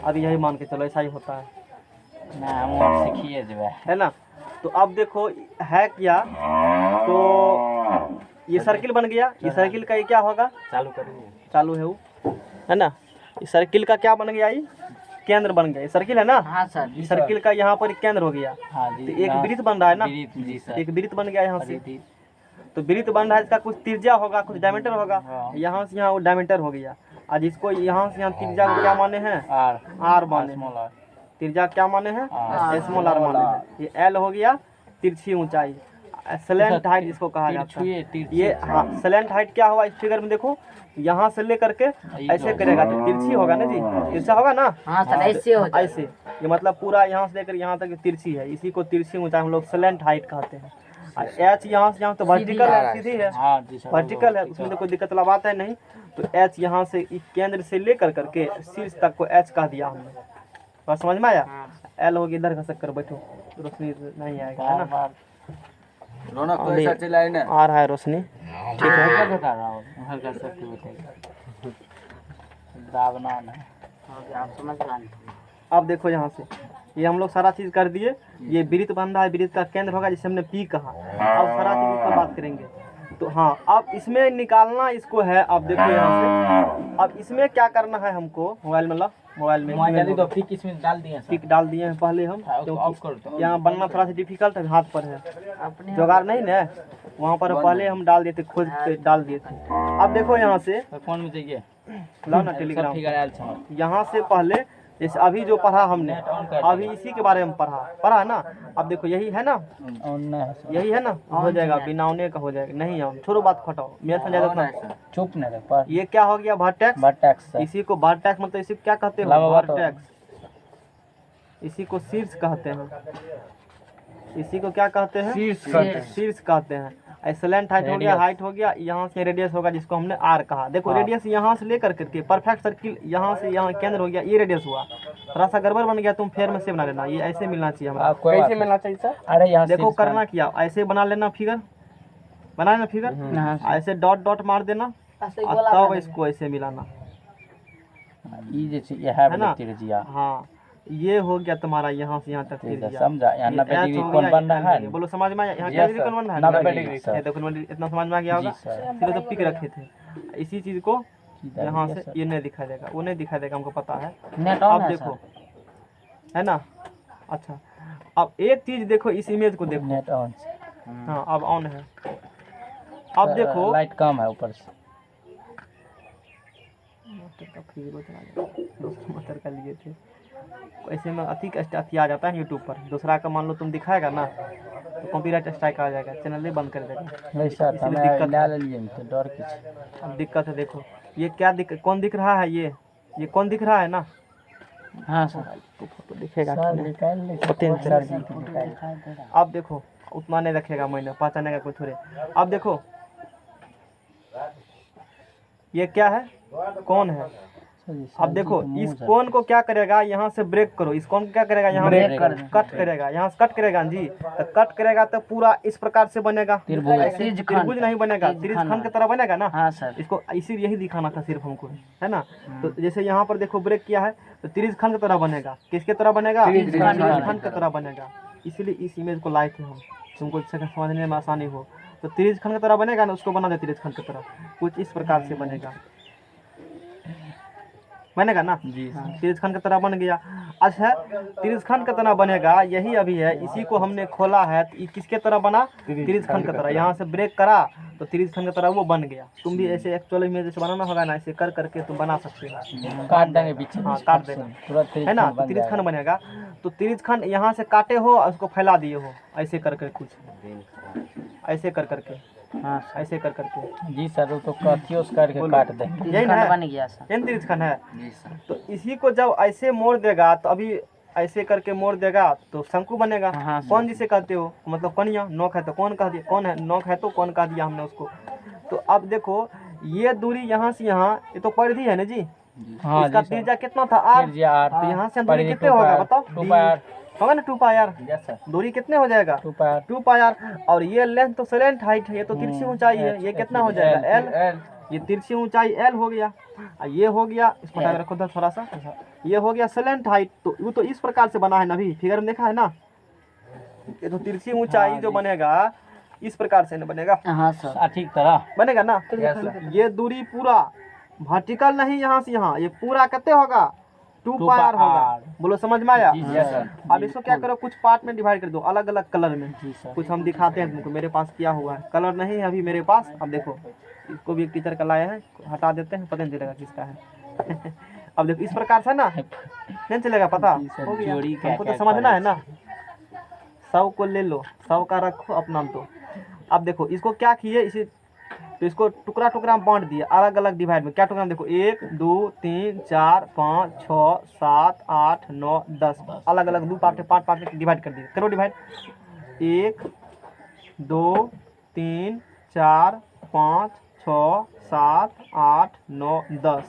S2: अब यही मान के चलो, ऐसा ही होता है
S1: ना, हम सीखिए जब
S2: है ना। तो अब देखो है क्या, तो ये सर्किल बन गया। ये सर्किल का ये क्या होगा,
S1: चालू करेंगे,
S2: चालू है वो, है ना। ये सर्किल का क्या बन गया, ये केंद्र बन गया। ये सर्किल है ना।
S3: हाँ सर।
S2: ये सर्किल का यहाँ पर केंद्र हो गया।
S1: हाँ जी।
S2: तो एक वृत्त बन रहा है ना,
S1: जी सर।
S2: एक वृत्त बन गया यहाँ से। तो वृत्त बन रहा है, इसका कुछ त्रिज्या होगा, कुछ डायमीटर होगा। यहाँ से यहाँ वो डायमीटर हो गया। आज इसको यहाँ से यहाँ त्रिज्या को क्या माने हैं, आर माने हैं। त्रिज्या क्या माने हैं, स्मॉल आर माने हैं। ये एल हो गया तिरछी ऊंचाई। स्लैंट हाइट इसको कहा जाता है।
S1: तिरछुए तिरछी
S2: ये हाँ स्लैंट हाइट क्या हुआ इस फिगर में देखो, यहाँ से ले करके ऐसे करेगा तो तिरछी होगा ना जी, तिरछा होगा ना।
S3: हाँ सर ऐसे हो जाए।
S2: ऐसे ये मतलब पूरा यहाँ से लेकर यहाँ तक तिरछी है, इसी को तिरछी ऊंचाई हम लोग स्लैंट हाइट कहते हैं। और एच यहाँ से यहाँ तो वर्टिकल है, सीधी है,
S1: हाँ जी सर
S2: वर्टिकल है, उसमें तो कोई दिक्कत वाला बात है नहीं। तो एच यहाँ से इस केंद्र से लेकर करके शीर्ष तक को एच कह दिया हमने, बात समझ में आया। एल होगी इधर घसक कर बैठो, रोशनी नहीं आएगा है ना।
S1: रौनक तो ऐसा चलाए ना,
S2: आ रहा है रोशनी,
S1: ठीक है बता रहा हूँ हर कर सकते बताइए दावना ना।
S3: आप समझ रहे हैं।
S2: अब देखो यहाँ से ये हम लोग सारा चीज कर दिए, ये वृत्त बन रहा है, वृत्त का केंद्र होगा जिसे हमने पी कहा। अब सारा चीज इसका बात करेंगे। तो हाँ अब इसमें निकालना इसको है। अब देखो यहाँ से अब इसमें क्या करना है हमको, मोबाइल में ला, मोबाइल में
S1: जल्दी तो पिक इसमें डाल दिए सर,
S2: पिक डाल दिए हैं पहले हम,
S1: उसको ऑफ कर दो।
S2: यहाँ बनना थोड़ा सा डिफिकल्ट है, हाथ पर है
S3: अपने
S2: जुगाड़ नहीं ना, वहाँ पर पहले हम डाल दिए थे, खोज के डाल दिए थे। अब देखो यहाँ से
S1: फोन में चाहिए
S2: लाओ ना टेलीग्राम,
S1: फिगर आयल छ
S2: यहाँ से पहले जैसे अभी जो पढ़ा हमने, अभी इसी के बारे में पढ़ा है ना। अब देखो यही है ना, यही है ना, हो जाएगा बिना होने का हो जाएगा। नहीं हम छोड़ो बात खटाओ, मेरे समझ जाता है,
S1: चुप नहीं रह पर
S2: ये क्या हो गया वर्टेक्स,
S1: वर्टेक्स
S2: इसी को वर्टेक्स मतलब इसी को क्या कहते हैं
S1: लावा तो।
S2: वर्टेक्स, इसी को शीर्ष कहते हैं, इसी को क्या कहते हैं शीर्ष कहते हैं। स्लैंट हाइट हो गया, हाइट हो गया, यहाँ से रेडियस होगा जिसको हमने आर कहा। देखो रेडियस यहाँ से लेकर करके परफेक्ट सर्किल यहाँ से यहाँ केंद्र हो गया, ये रेडियस हुआ, थोड़ा सा गड़बड़ बन गया, तुम फेर में से बना लेना, ये ऐसे मिलना चाहिए हमारा।
S4: कैसे मिलना चाहिए सर?
S1: अरे यहाँ
S2: देखो करना क्या, ऐसे बना लेना फिगर, बना लेना फिगर, ऐसे डॉट डॉट मार देना, तब इसको ऐसे मिलाना
S1: ये जैसे ये है
S2: ना।
S1: तिरजिया
S2: हाँ ये हो गया तुम्हारा यहाँ से यहाँ तक तिरछिया।
S1: समझा, यहाँ 90 डिग्री कौन बन रहा है,
S2: बोलो समझ में आया, यहाँ
S1: Yes,
S2: क्या डिग्री
S1: sir.
S2: कौन बन रहा है
S1: 90 डिग्री सर।
S2: ये देखो 90 इतना समझ में आ गया होगा।
S1: जी, सर।
S2: फिर तो पिक रखे थे, इसी चीज को यहाँ से ये नहीं दिखा देगा, वो नहीं दिखा देगा, हमको पता है।
S3: नेट ऑन
S2: अब
S3: है
S2: देखो है ना, अच्छा अब एक चीज देखो, इस इमेज को देखो,
S1: नेट ऑन
S2: हाँ अब ऑन है। अब देखो
S1: लाइट कम है ऊपर से,
S2: मटर का लिए थे ऐसे में अति आ जाता है यूट्यूब पर, दूसरा का मान लो तुम दिखाएगा ना तो कॉपीराइट स्ट्राइक आ जाएगा, चैनल ही बंद कर देगा।
S1: नहीं सर
S2: इसलिए
S1: हमें
S2: दिक्कत
S1: ले लिए तो डर किस
S2: अब दिक्कत है। देखो ये क्या कौन दिख रहा है, ये कौन दिख रहा है ना,
S1: हाँ सर
S2: तो फोटो दिखेगा
S1: सर निकाल ले सर जी निकाल।
S2: अब देखो उतना नहीं रखेगा, मैंने पहचाने का कोई थोड़े। अब देखो ये क्या है, कौन है। अब देखो इस कोन को क्या करेगा, यहाँ से ब्रेक करो, इस कोन को क्या करेगा, यहाँ
S1: ब्रेक
S2: से
S1: कर
S2: कट करेगा, यहाँ से कट करेगा जी, तो कट करेगा तो पूरा इस प्रकार से बनेगा, ऐसे त्रिभुज नहीं बनेगा, त्रिभुज की तरह बनेगा ना।
S3: हाँ सर
S2: इसको इसी यही दिखाना था सिर्फ हमको, है ना। तो जैसे यहाँ पर देखो ब्रेक किया है तो त्रिभुज की तरह बनेगा, किसके तरह बनेगा, त्रिभुज की तरह बनेगा। इसीलिए इस इमेज को लाए थे हम, तुमको समझने में आसानी हो। तो त्रिभुज की तरह बनेगा ना, उसको बना दे त्रिभुज की तरह, कुछ इस प्रकार से बनेगा, बनेगा ना
S1: जी
S2: त्रिभुज की तरह बन गया। अच्छा त्रिभुज की तरह बनेगा, यही अभी है, इसी को हमने खोला है, तो ये किसके तरह बना, त्रिभुज की तरह। यहाँ से ब्रेक करा तो त्रिभुज की तरह वो बन गया। तुम भी ऐसे एक्चुअली में जैसे बनाना होगा ना, ऐसे कर करके तुम बना सकते हो,
S1: काट देंगे बीच में,
S2: हाँ काट देना
S1: तुरंत
S2: है ना। तो त्रिभुज खंड बनेगा, तो त्रिभुज खंड यहाँ से काटे हो और उसको फैला दिए हो, ऐसे कर कर कुछ ऐसे कर करके,
S3: हाँ
S2: ऐसे कर करके
S1: जी सर, वो तो कथियों से करके काट देंगे।
S2: यही ना
S3: बन गया सर।
S2: यही त्रिभुज खंड है।
S1: जी सर
S2: तो इसी को जब ऐसे मोड़ देगा, तो अभी ऐसे करके मोड़ देगा तो शंकु बनेगा।
S3: हाँ,
S2: कौन जिसे कहते हो, मतलब कनिया, नोक है तो कौन कह दिया, कौन है नोक है तो कौन कह दिया हमने उसको। तो अब देखो ये दूरी यहाँ से यहाँ, ये तो परिधि है ना जी,
S1: हाँ
S2: इसका
S1: जी सर,
S2: त्रिज्या कितना था आर, तो यहाँ से दूरी कितने होगा बताओ, होगा ना 2 पाई आर, दूरी कितने हो जाएगा 2 पाई आर। और ये लेंथ तो स्लैंट हाइट है, ये तो तिरछी ऊंचाई है, ये कितना हो जाएगा एल, ये तिरछी ऊंचाई एल हो गया, और ये हो गया, इसको हटा के रखो थोड़ा सा, ये हो गया स्लैंट हाइट। तो वो तो इस प्रकार से बना है ना, अभी फिगर में देखा है ना, ये तो तिरछी ऊंचाई जो बनेगा इस प्रकार से बनेगा,
S3: हाँ सर
S1: ठीक तरह
S2: बनेगा ना। ये दूरी पूरा वर्टिकल नहीं, यहाँ से यहाँ, ये पूरा कितने होगा 2 पाई आर होगा। बोलो समझ में आया। अब इसको क्या करो, कुछ पार्ट में डिवाइड कर दो, अलग अलग कलर में। कुछ हम दिखाते हैं तुमको, मेरे पास क्या हुआ है, कलर नहीं है अभी मेरे पास। अब देखो इसको भी एक टीचर का लाए हैं, हटा देते हैं, पता नहीं चलेगा किसका है। अब देखो इस प्रकार से ना, नहीं चलेगा पता हो गया, हमको तो समझना है ना। 100 को ले लो, 100 का रखो अपना। तो अब देखो इसको क्या किए, इसे तो इसको टुकड़ा टुकड़ा में बांट दिए, अलग अलग डिवाइड में। क्या टुकड़ा में देखो 1 2 3 4 5 6 7 8 9 10 अलग अलग 2 पार्ट 5 पार्ट में डिवाइड कर दिए। करो डिवाइड 1 2 3 4 5 6 7 8 9 10।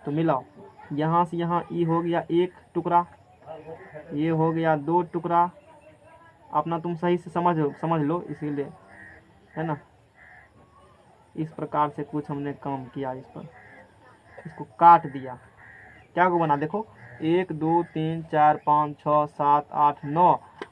S2: तो मिलाओ, यहाँ से यहाँ ये हो गया 1 टुकड़ा, ये हो गया 2 टुकड़ा। अपना तुम सही से समझ लो इसीलिए, है ना। इस प्रकार से कुछ हमने काम किया, इस पर इसको काट दिया, क्या को बना देखो 1 2 3 4 5 6 7 8 9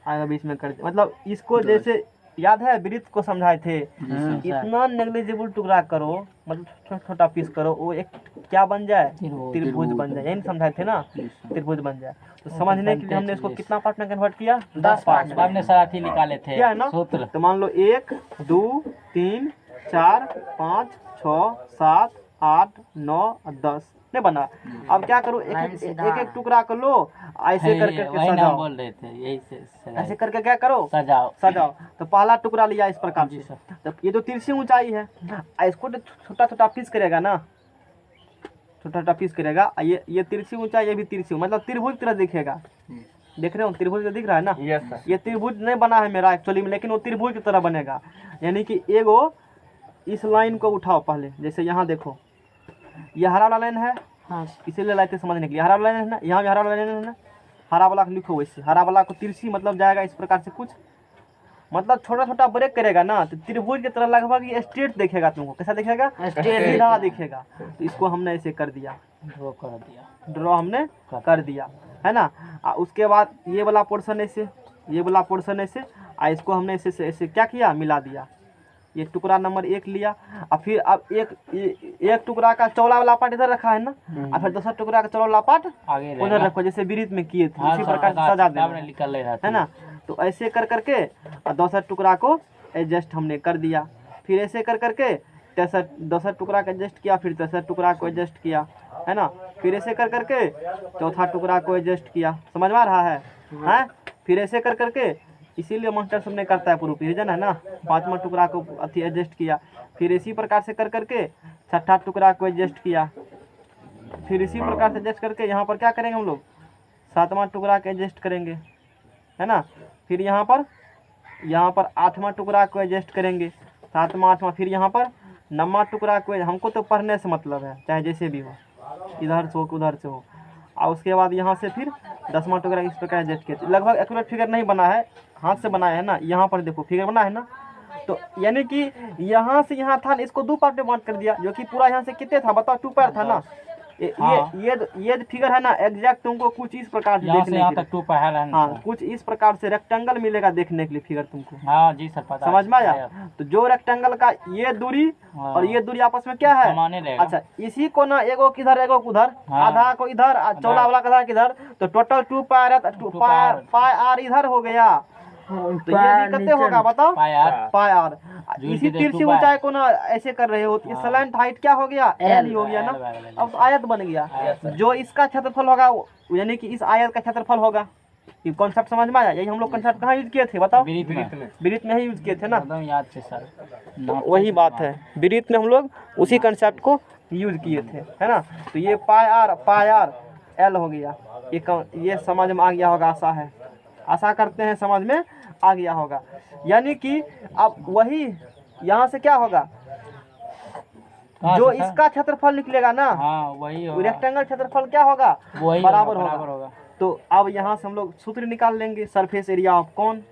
S2: आगे बीच में कर दिया। मतलब इसको जैसे याद है वृत्त को समझाए थे, इतना नेग्लिजिबल टुकड़ा करो, मतलब छोटा छोटा पीस करो, वो एक क्या बन जाए, त्रिभुज बन जाए। यही समझाए थे ना, त्रिभुज बन जाए। तो समझने के लिए हमने इसको कितना पार्ट में कन्वर्ट किया, 10 पार्ट।
S1: हमने सारथी निकाले थे,
S2: क्या है ना
S1: सूत्र।
S2: तो मान लो 1 2 3 4 5 6 7 8 9 10 नहीं बना। अब क्या करो, एक एक टुकड़ा कर लो, ऐसे करके
S1: वही नाम
S2: सजाओ,
S1: बोल रहे थे, यही से
S2: ऐसे करके क्या करो,
S1: सजाओ।
S2: तो पहला टुकड़ा लिया इस प्रकार से। तो ये तो तिरछी ऊंचाई है, इसको तो छोटा छोटा पीस करेगा ना, छोटा छोटा पीस करेगा। ये तिरछी ऊंचाई, ये भी तिरछी, मतलब त्रिभुज की तरह दिखेगा। देख रहे हो त्रिभुज दिख रहा है ना।
S4: Yes sir.
S2: ये त्रिभुज नहीं बना है मेरा एक्चुअली में, लेकिन वो त्रिभुज की तरह बनेगा। यानी कि एगो इस लाइन को उठाओ पहले, जैसे यहाँ देखो ये हरा वाला लाइन है,
S3: हाँ
S2: इसीलिए लाइट समझने के लिए हरा वाला लाइन है ना, यहाँ भी हरा वाला लाइन है ना, हरा वाला लिखो वैसे, हरा वाला को तिरछी मतलब जाएगा इस प्रकार से कुछ, मतलब छोटा छोटा ब्रेक करेगा ना, तो त्रिभुज की तरह लगभग ये स्ट्रेट दिखेगा तुमको। कैसा दिखेगा, सीधा दिखेगा। तो इसको हमने ऐसे कर दिया, ड्रॉ हमने कर दिया, है ना। उसके बाद ये वाला पोर्शन ऐसे, ये वाला पोर्शन ऐसे, इसको हमने ऐसे ऐसे क्या किया, मिला दिया। ये टुकड़ा नंबर 1 लिया, और फिर अब एक टुकड़ा का चौड़ा वाला पार्ट इधर रखा है ना, और फिर दूसरा टुकड़ा का चौड़ा वाला पार्ट उधर रखो, जैसे वृत्त में किए थे इसी प्रकार से सजा देना, है ना। तो ऐसे कर करके और दूसरा टुकड़ा को एडजस्ट हमने कर दिया। फिर ऐसे कर करके दूसरा टुकड़ा को एडजस्ट किया, फिर तीसरा टुकड़ा को एडजस्ट किया, है ना। फिर ऐसे कर करके चौथा टुकड़ा को एडजस्ट किया। समझ में आ रहा है, हैं? फिर ऐसे कर करके, इसीलिए मास्टर सबने करता है प्रूफ रीजन, है ना। 5वां टुकड़ा को अथी एडजस्ट किया, फिर इसी प्रकार से कर करके 6ठा टुकड़ा को एडजस्ट किया, फिर इसी प्रकार से एडजस्ट करके यहाँ पर क्या करेंगे हम लोग, 7वां टुकड़ा को एडजस्ट करेंगे, है ना। फिर यहाँ पर 8वां टुकड़ा को एडजस्ट करेंगे, 7वां 8वां। फिर यहाँ पर 9वां टुकड़ा को, हमको तो पढ़ने से मतलब है, चाहे जैसे भी हो, इधर से हो उधर से हो। और उसके बाद यहाँ से फिर 10वां टुकड़ा इस प्रकार एडजस्ट किया। लगभग एक्यूरेट फिगर नहीं बना है, हाथ से बनाया है ना। यहाँ पर देखो फिगर बना है ना, तो यानी कि यहाँ से यहाँ था, इसको 2 पार्ट में बांट कर दिया, जो कि पूरा यहाँ से कितने था बताओ, 2 पैर था ना। ये फिगर है ना, एग्जैक्ट तुमको कुछ इस प्रकार से देखने के लिए, हाँ कुछ इस प्रकार से रेक्टेंगल मिलेगा देखने के लिए फिगर तुमको।
S1: हाँ जी सर, पता
S2: समझ में आया। तो जो रेक्टेंगल का ये दूरी और ये दूरी आपस में क्या है, अच्छा इसी को ना, एगो किधर एगो उधर, आधा को इधर, चौड़ा वाला आधा किधर, तो टोटल 2 पाई आर इधर हो गया। तो ये भी कितने होगा बताओ, पाई आर। इसी तिरछी ऊंचाई को ना ऐसे कर रहे हो, ये स्लैंट हाइट क्या हो गया, एल ही हो गया ना। अब आयत बन गया, जो इसका क्षेत्रफल होगा यानी कि इस आयत का क्षेत्रफल होगा। ये कॉन्सेप्ट समझ में आया। यही हम लोग कॉन्सेप्ट कहाँ यूज किए थे बताओ, वृत्त में ही यूज किए थे ना,
S1: याद से सर।
S2: वही बात है, वृत्त में हम लोग उसी कॉन्सेप्ट को यूज किए थे, है ना। तो ये पाई आर एल हो गया। ये समझ में आ गया होगा, आशा करते हैं समझ में आ गया होगा। यानी कि अब वही यहाँ से क्या होगा, जो इसका क्षेत्रफल निकलेगा ना,
S1: वही
S2: रेक्टेंगल क्षेत्रफल क्या होगा, बराबर होगा। तो अब यहाँ से हम लोग सूत्र निकाल लेंगे, सरफेस एरिया ऑफ कौन,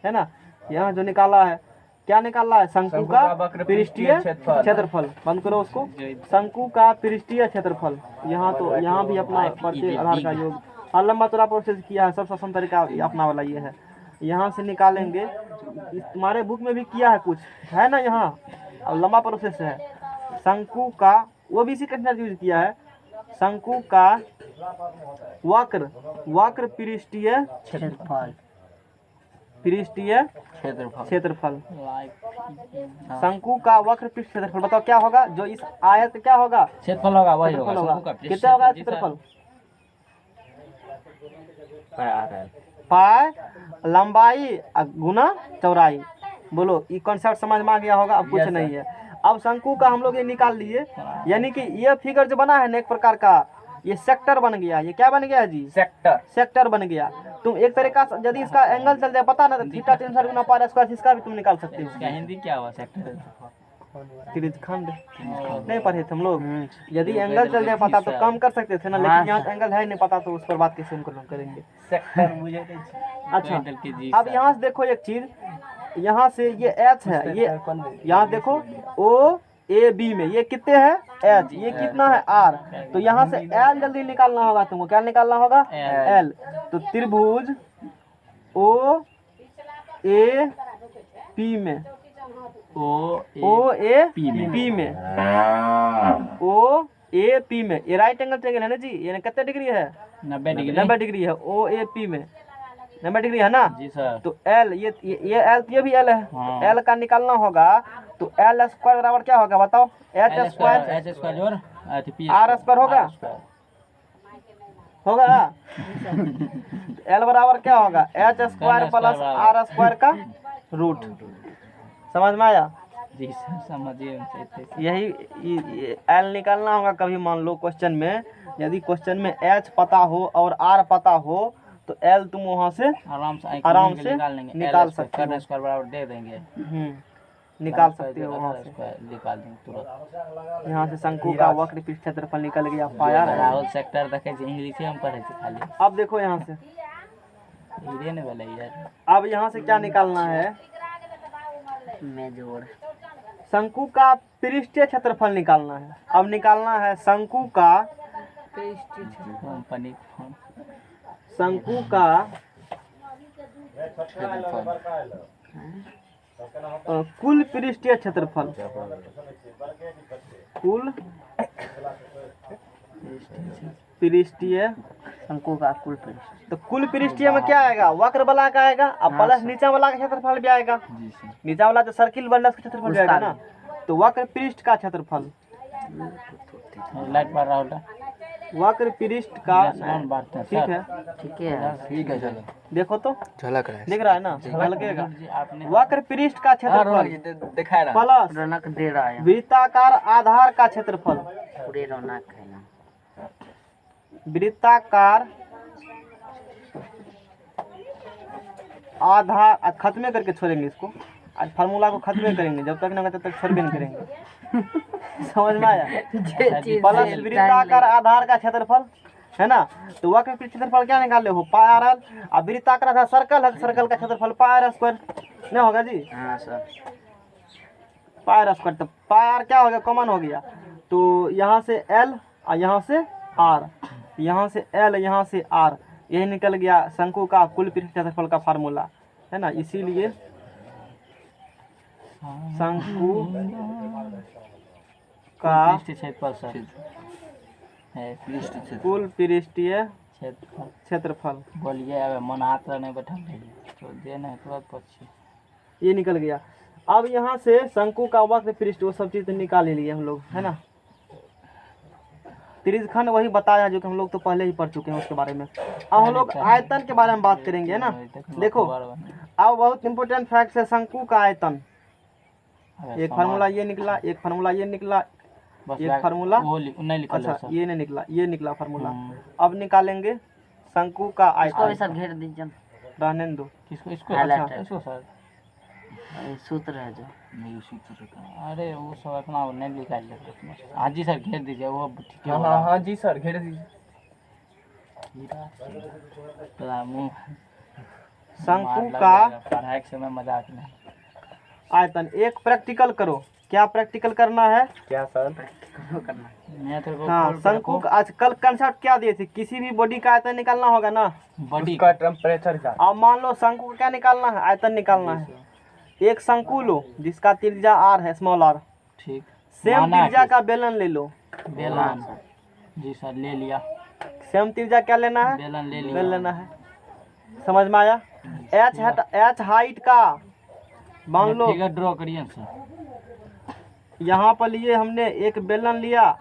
S2: है ना। यहाँ जो निकाला है, क्या निकाला है, शंकु का पृष्ठीय क्षेत्रफल। बंद करो उसको, शंकु का पृष्ठीय क्षेत्रफल। यहाँ तो यहाँ भी अपना प्रत्येक आधार का योग, हाँ लंबा चौड़ा प्रोसेस किया है, सबसे आसान तरीका अपना वाला ये है। यहाँ से निकालेंगे, तुम्हारे बुक में भी किया है कुछ, है ना यहाँ। अब लंबा प्रोसेस है, शंकु का, वो भी इसी कंसेप्ट यूज किया है, शंकु का वक्र पृष्ठीय क्षेत्रफल। शंकु का वक्र पृष्ठ क्षेत्रफल बताओ क्या होगा, जो इस आयत क्या होगा,
S1: क्षेत्रफल होगा, वही होगा।
S2: कितना होगा क्षेत्रफल, पाई लंबाई गुना चौड़ाई, बोलो, ये कॉन्सेप्ट समझ में आ गया होगा? अब कुछ नहीं है। अब शंकु का हम लोग ये निकाल लिए, यानी कि ये फिगर जो बना है ना एक प्रकार का, ये सेक्टर बन गया। ये क्या बन गया जी? सेक्टर बन गया। तुम एक तरीका से यदि इसका एंगल चल जाए पता ना, तो थीटा 3 सर गुना पाई स्क्वायर, इसका भी तुम निकाल सकते हो।
S1: इसका हिंदी क्या हुआ? सेक्टर
S2: त्रिज्यखंड नहीं पढ़े थे हम लोग? यदि एंगल चल जाए पता तो कम कर सकते थे ना, लेकिन यहाँ एंगल है नहीं पता, तो उस पर बात कैसे हम करेंगे?
S1: सेक्टर मुझे
S2: अच्छा, अब यहाँ से देखो एक चीज, यहाँ से ये एच है, ये यहाँ देखो ओ ए बी में ये कितने हैं? एच। ये कितना है? आर। तो यहाँ से एल जल्दी निकालना होगा तुमको। क्या निकालना होगा? एल। तो त्रिभुज ओ ए पी में, ओ ए पी में, ओ ए पी में, ये राइट एंगल ट्रायंगल है ना जी? ये कितने डिग्री है?
S1: 90 डिग्री।
S2: 90 डिग्री है। ओ ए पी में 90 डिग्री है ना
S1: जी सर।
S2: तो एल, ये एल, ये भी एल है।
S1: हाँ।
S2: एल का निकालना होगा तो एल स्क्वायर बराबर क्या होगा बताओ? एच स्क्वायर
S1: जोड़
S2: आर स्क्वायर होगा, होगा। एल बराबर क्या होगा? H square plus R square का रूट। समझ में आया?
S1: जी सर, समझिए।
S2: यही एल निकालना होगा। कभी मान लो क्वेश्चन में, यदि क्वेश्चन में एच पता हो और आर पता हो तो एल तुम वहां से आराम से निकाल सकते हो।
S1: स्क्वायर बराबर दे देंगे,
S2: निकाल सकते हो वहां से,
S1: निकाल देंगे तुरंत।
S2: यहाँ से शंकु का वक्र पृष्ठ क्षेत्रफल निकल गया, पाया।
S1: राहुल सेक्टर देखे छी, इंग्लिश में पढ़े छी खाली।
S2: अब देखो यहाँ से,
S1: हीरे ने बोले यार।
S2: अब यहाँ से क्या निकालना है?
S3: में जोड़
S2: शंकु का पृष्ठीय क्षेत्रफल निकालना है। अब निकालना है शंकु का
S1: कंपनी
S2: कुल पृष्ठीय क्षेत्रफल, कुल पृष्ठीय,
S3: शंकु का कुल पृष्ठ।
S2: तो कुल पृष्ठीय में क्या आएगा? वक्र वाला का आएगा, अब प्लस नीचे वाला का क्षेत्रफल भी आएगा। नीचे वाला तो सर्किल बंडल का क्षेत्रफल भी आएगा ना, तो वक्र पृष्ठ का क्षेत्रफल,
S1: लाइट पड़ रहा होता,
S2: वक्र पृष्ठ का, ठीक है
S3: ठीक है चलो
S2: देखो तो
S4: झलक रहा है,
S2: दिख रहा है ना? झलकेगा। वक्र पृष्ठ का क्षेत्रफल
S4: दिखाई रहा
S2: प्लस
S3: रौनक दे रहा है,
S2: वृत्ताकार आधार का क्षेत्रफल,
S3: पूरे रौनक है ना।
S2: वृत्ताकार आधार, आज खत्म करके छोड़ेंगे इसको, आज फार्मूला को खत्म करेंगे, जब तक ना तब तक छोड़ भी नहीं करेंगे। समझ में आया? प्लस वृत्ताकार आधार का क्षेत्रफल है ना, तो वक्र पृष्ठ क्षेत्रफल क्या निकाले हो? पाई आर एल। अब वृत्ताकार आधार सर्कल है, सर्कल का क्षेत्रफल पाई आर स्क्वायर नहीं होगा जी?
S3: हाँ सर,
S2: पाई आर स्क्वायर, तो पाई आर क्या हो गया? कॉमन हो गया। तो यहाँ से एल और यहाँ से आर, यहाँ से एल यहाँ से आर, यही निकल गया शंकु का कुल पृष्ठ क्षेत्रफल का फार्मूला, है ना। इसीलिए शंकु का कुल पृष्ठीय क्षेत्रफल,
S1: बोलिए अब मन हाथ नहीं बैठा तो दे नहीं तुरंत पक्षी,
S2: ये निकल गया। अब यहाँ से शंकु का वक्र पृष्ठ, वो सब चीज तो निकाल ही लिए हम लोग, है ना। त्रिज्यखंड वही बताया जो कि हम लोग तो पहले ही पढ़ चुके हैं उसके बारे में। अब हम लोग आयतन के बारे में बात करेंगे, है ना। देखो अब बहुत इंपॉर्टेंट फैक्ट है शंकु का आयतन। एक फार्मूला ये निकला, एक फार्मूला ये निकला, एक फार्मूला अच्छा ये नहीं निकला, ये निकला फार्मूला। अब निकालेंगे शंकु का आयतन।
S3: सब घेर दीजिए,
S2: रहने दो
S1: किसको? इसको?
S3: अच्छा
S1: इसको सर,
S3: सूत्र है जो,
S1: अरे वो सब अपना नहीं निकाल लेते। हाँ जी सर घेर दीजिए, वो ठीक है।
S4: हाँ जी सर घेर दीजिए।
S2: शंकु का
S1: पढ़ाई के समय मजाक नहीं।
S2: आयतन, एक प्रैक्टिकल करो। क्या प्रैक्टिकल करना है?
S4: क्या सर?
S2: हाँ, शंकु का आजकल कंसेप्ट क्या दिए थे? किसी भी बॉडी का आयतन निकालना होगा ना,
S1: बॉडी
S4: का टेम्परेचर का।
S2: अब मान लो शंकु का क्या निकालना है? आयतन निकालना है। एक शंकु लो जिसका त्रिज्या आर है, स्मॉल आर,
S1: ठीक।
S2: सेम त्रिज्या का बेलन ले लो।
S1: बेलन जी सर ले लिया।
S2: सेम त्रिज्या क्या लेना है?
S1: बेलन ले लिया।
S2: बेलन लेना है। समझ में आया? एच हाइट का मान लो,
S1: फिगर ड्रॉ करिए सर।
S2: यहाँ पर लिए हमने एक बेलन लिया,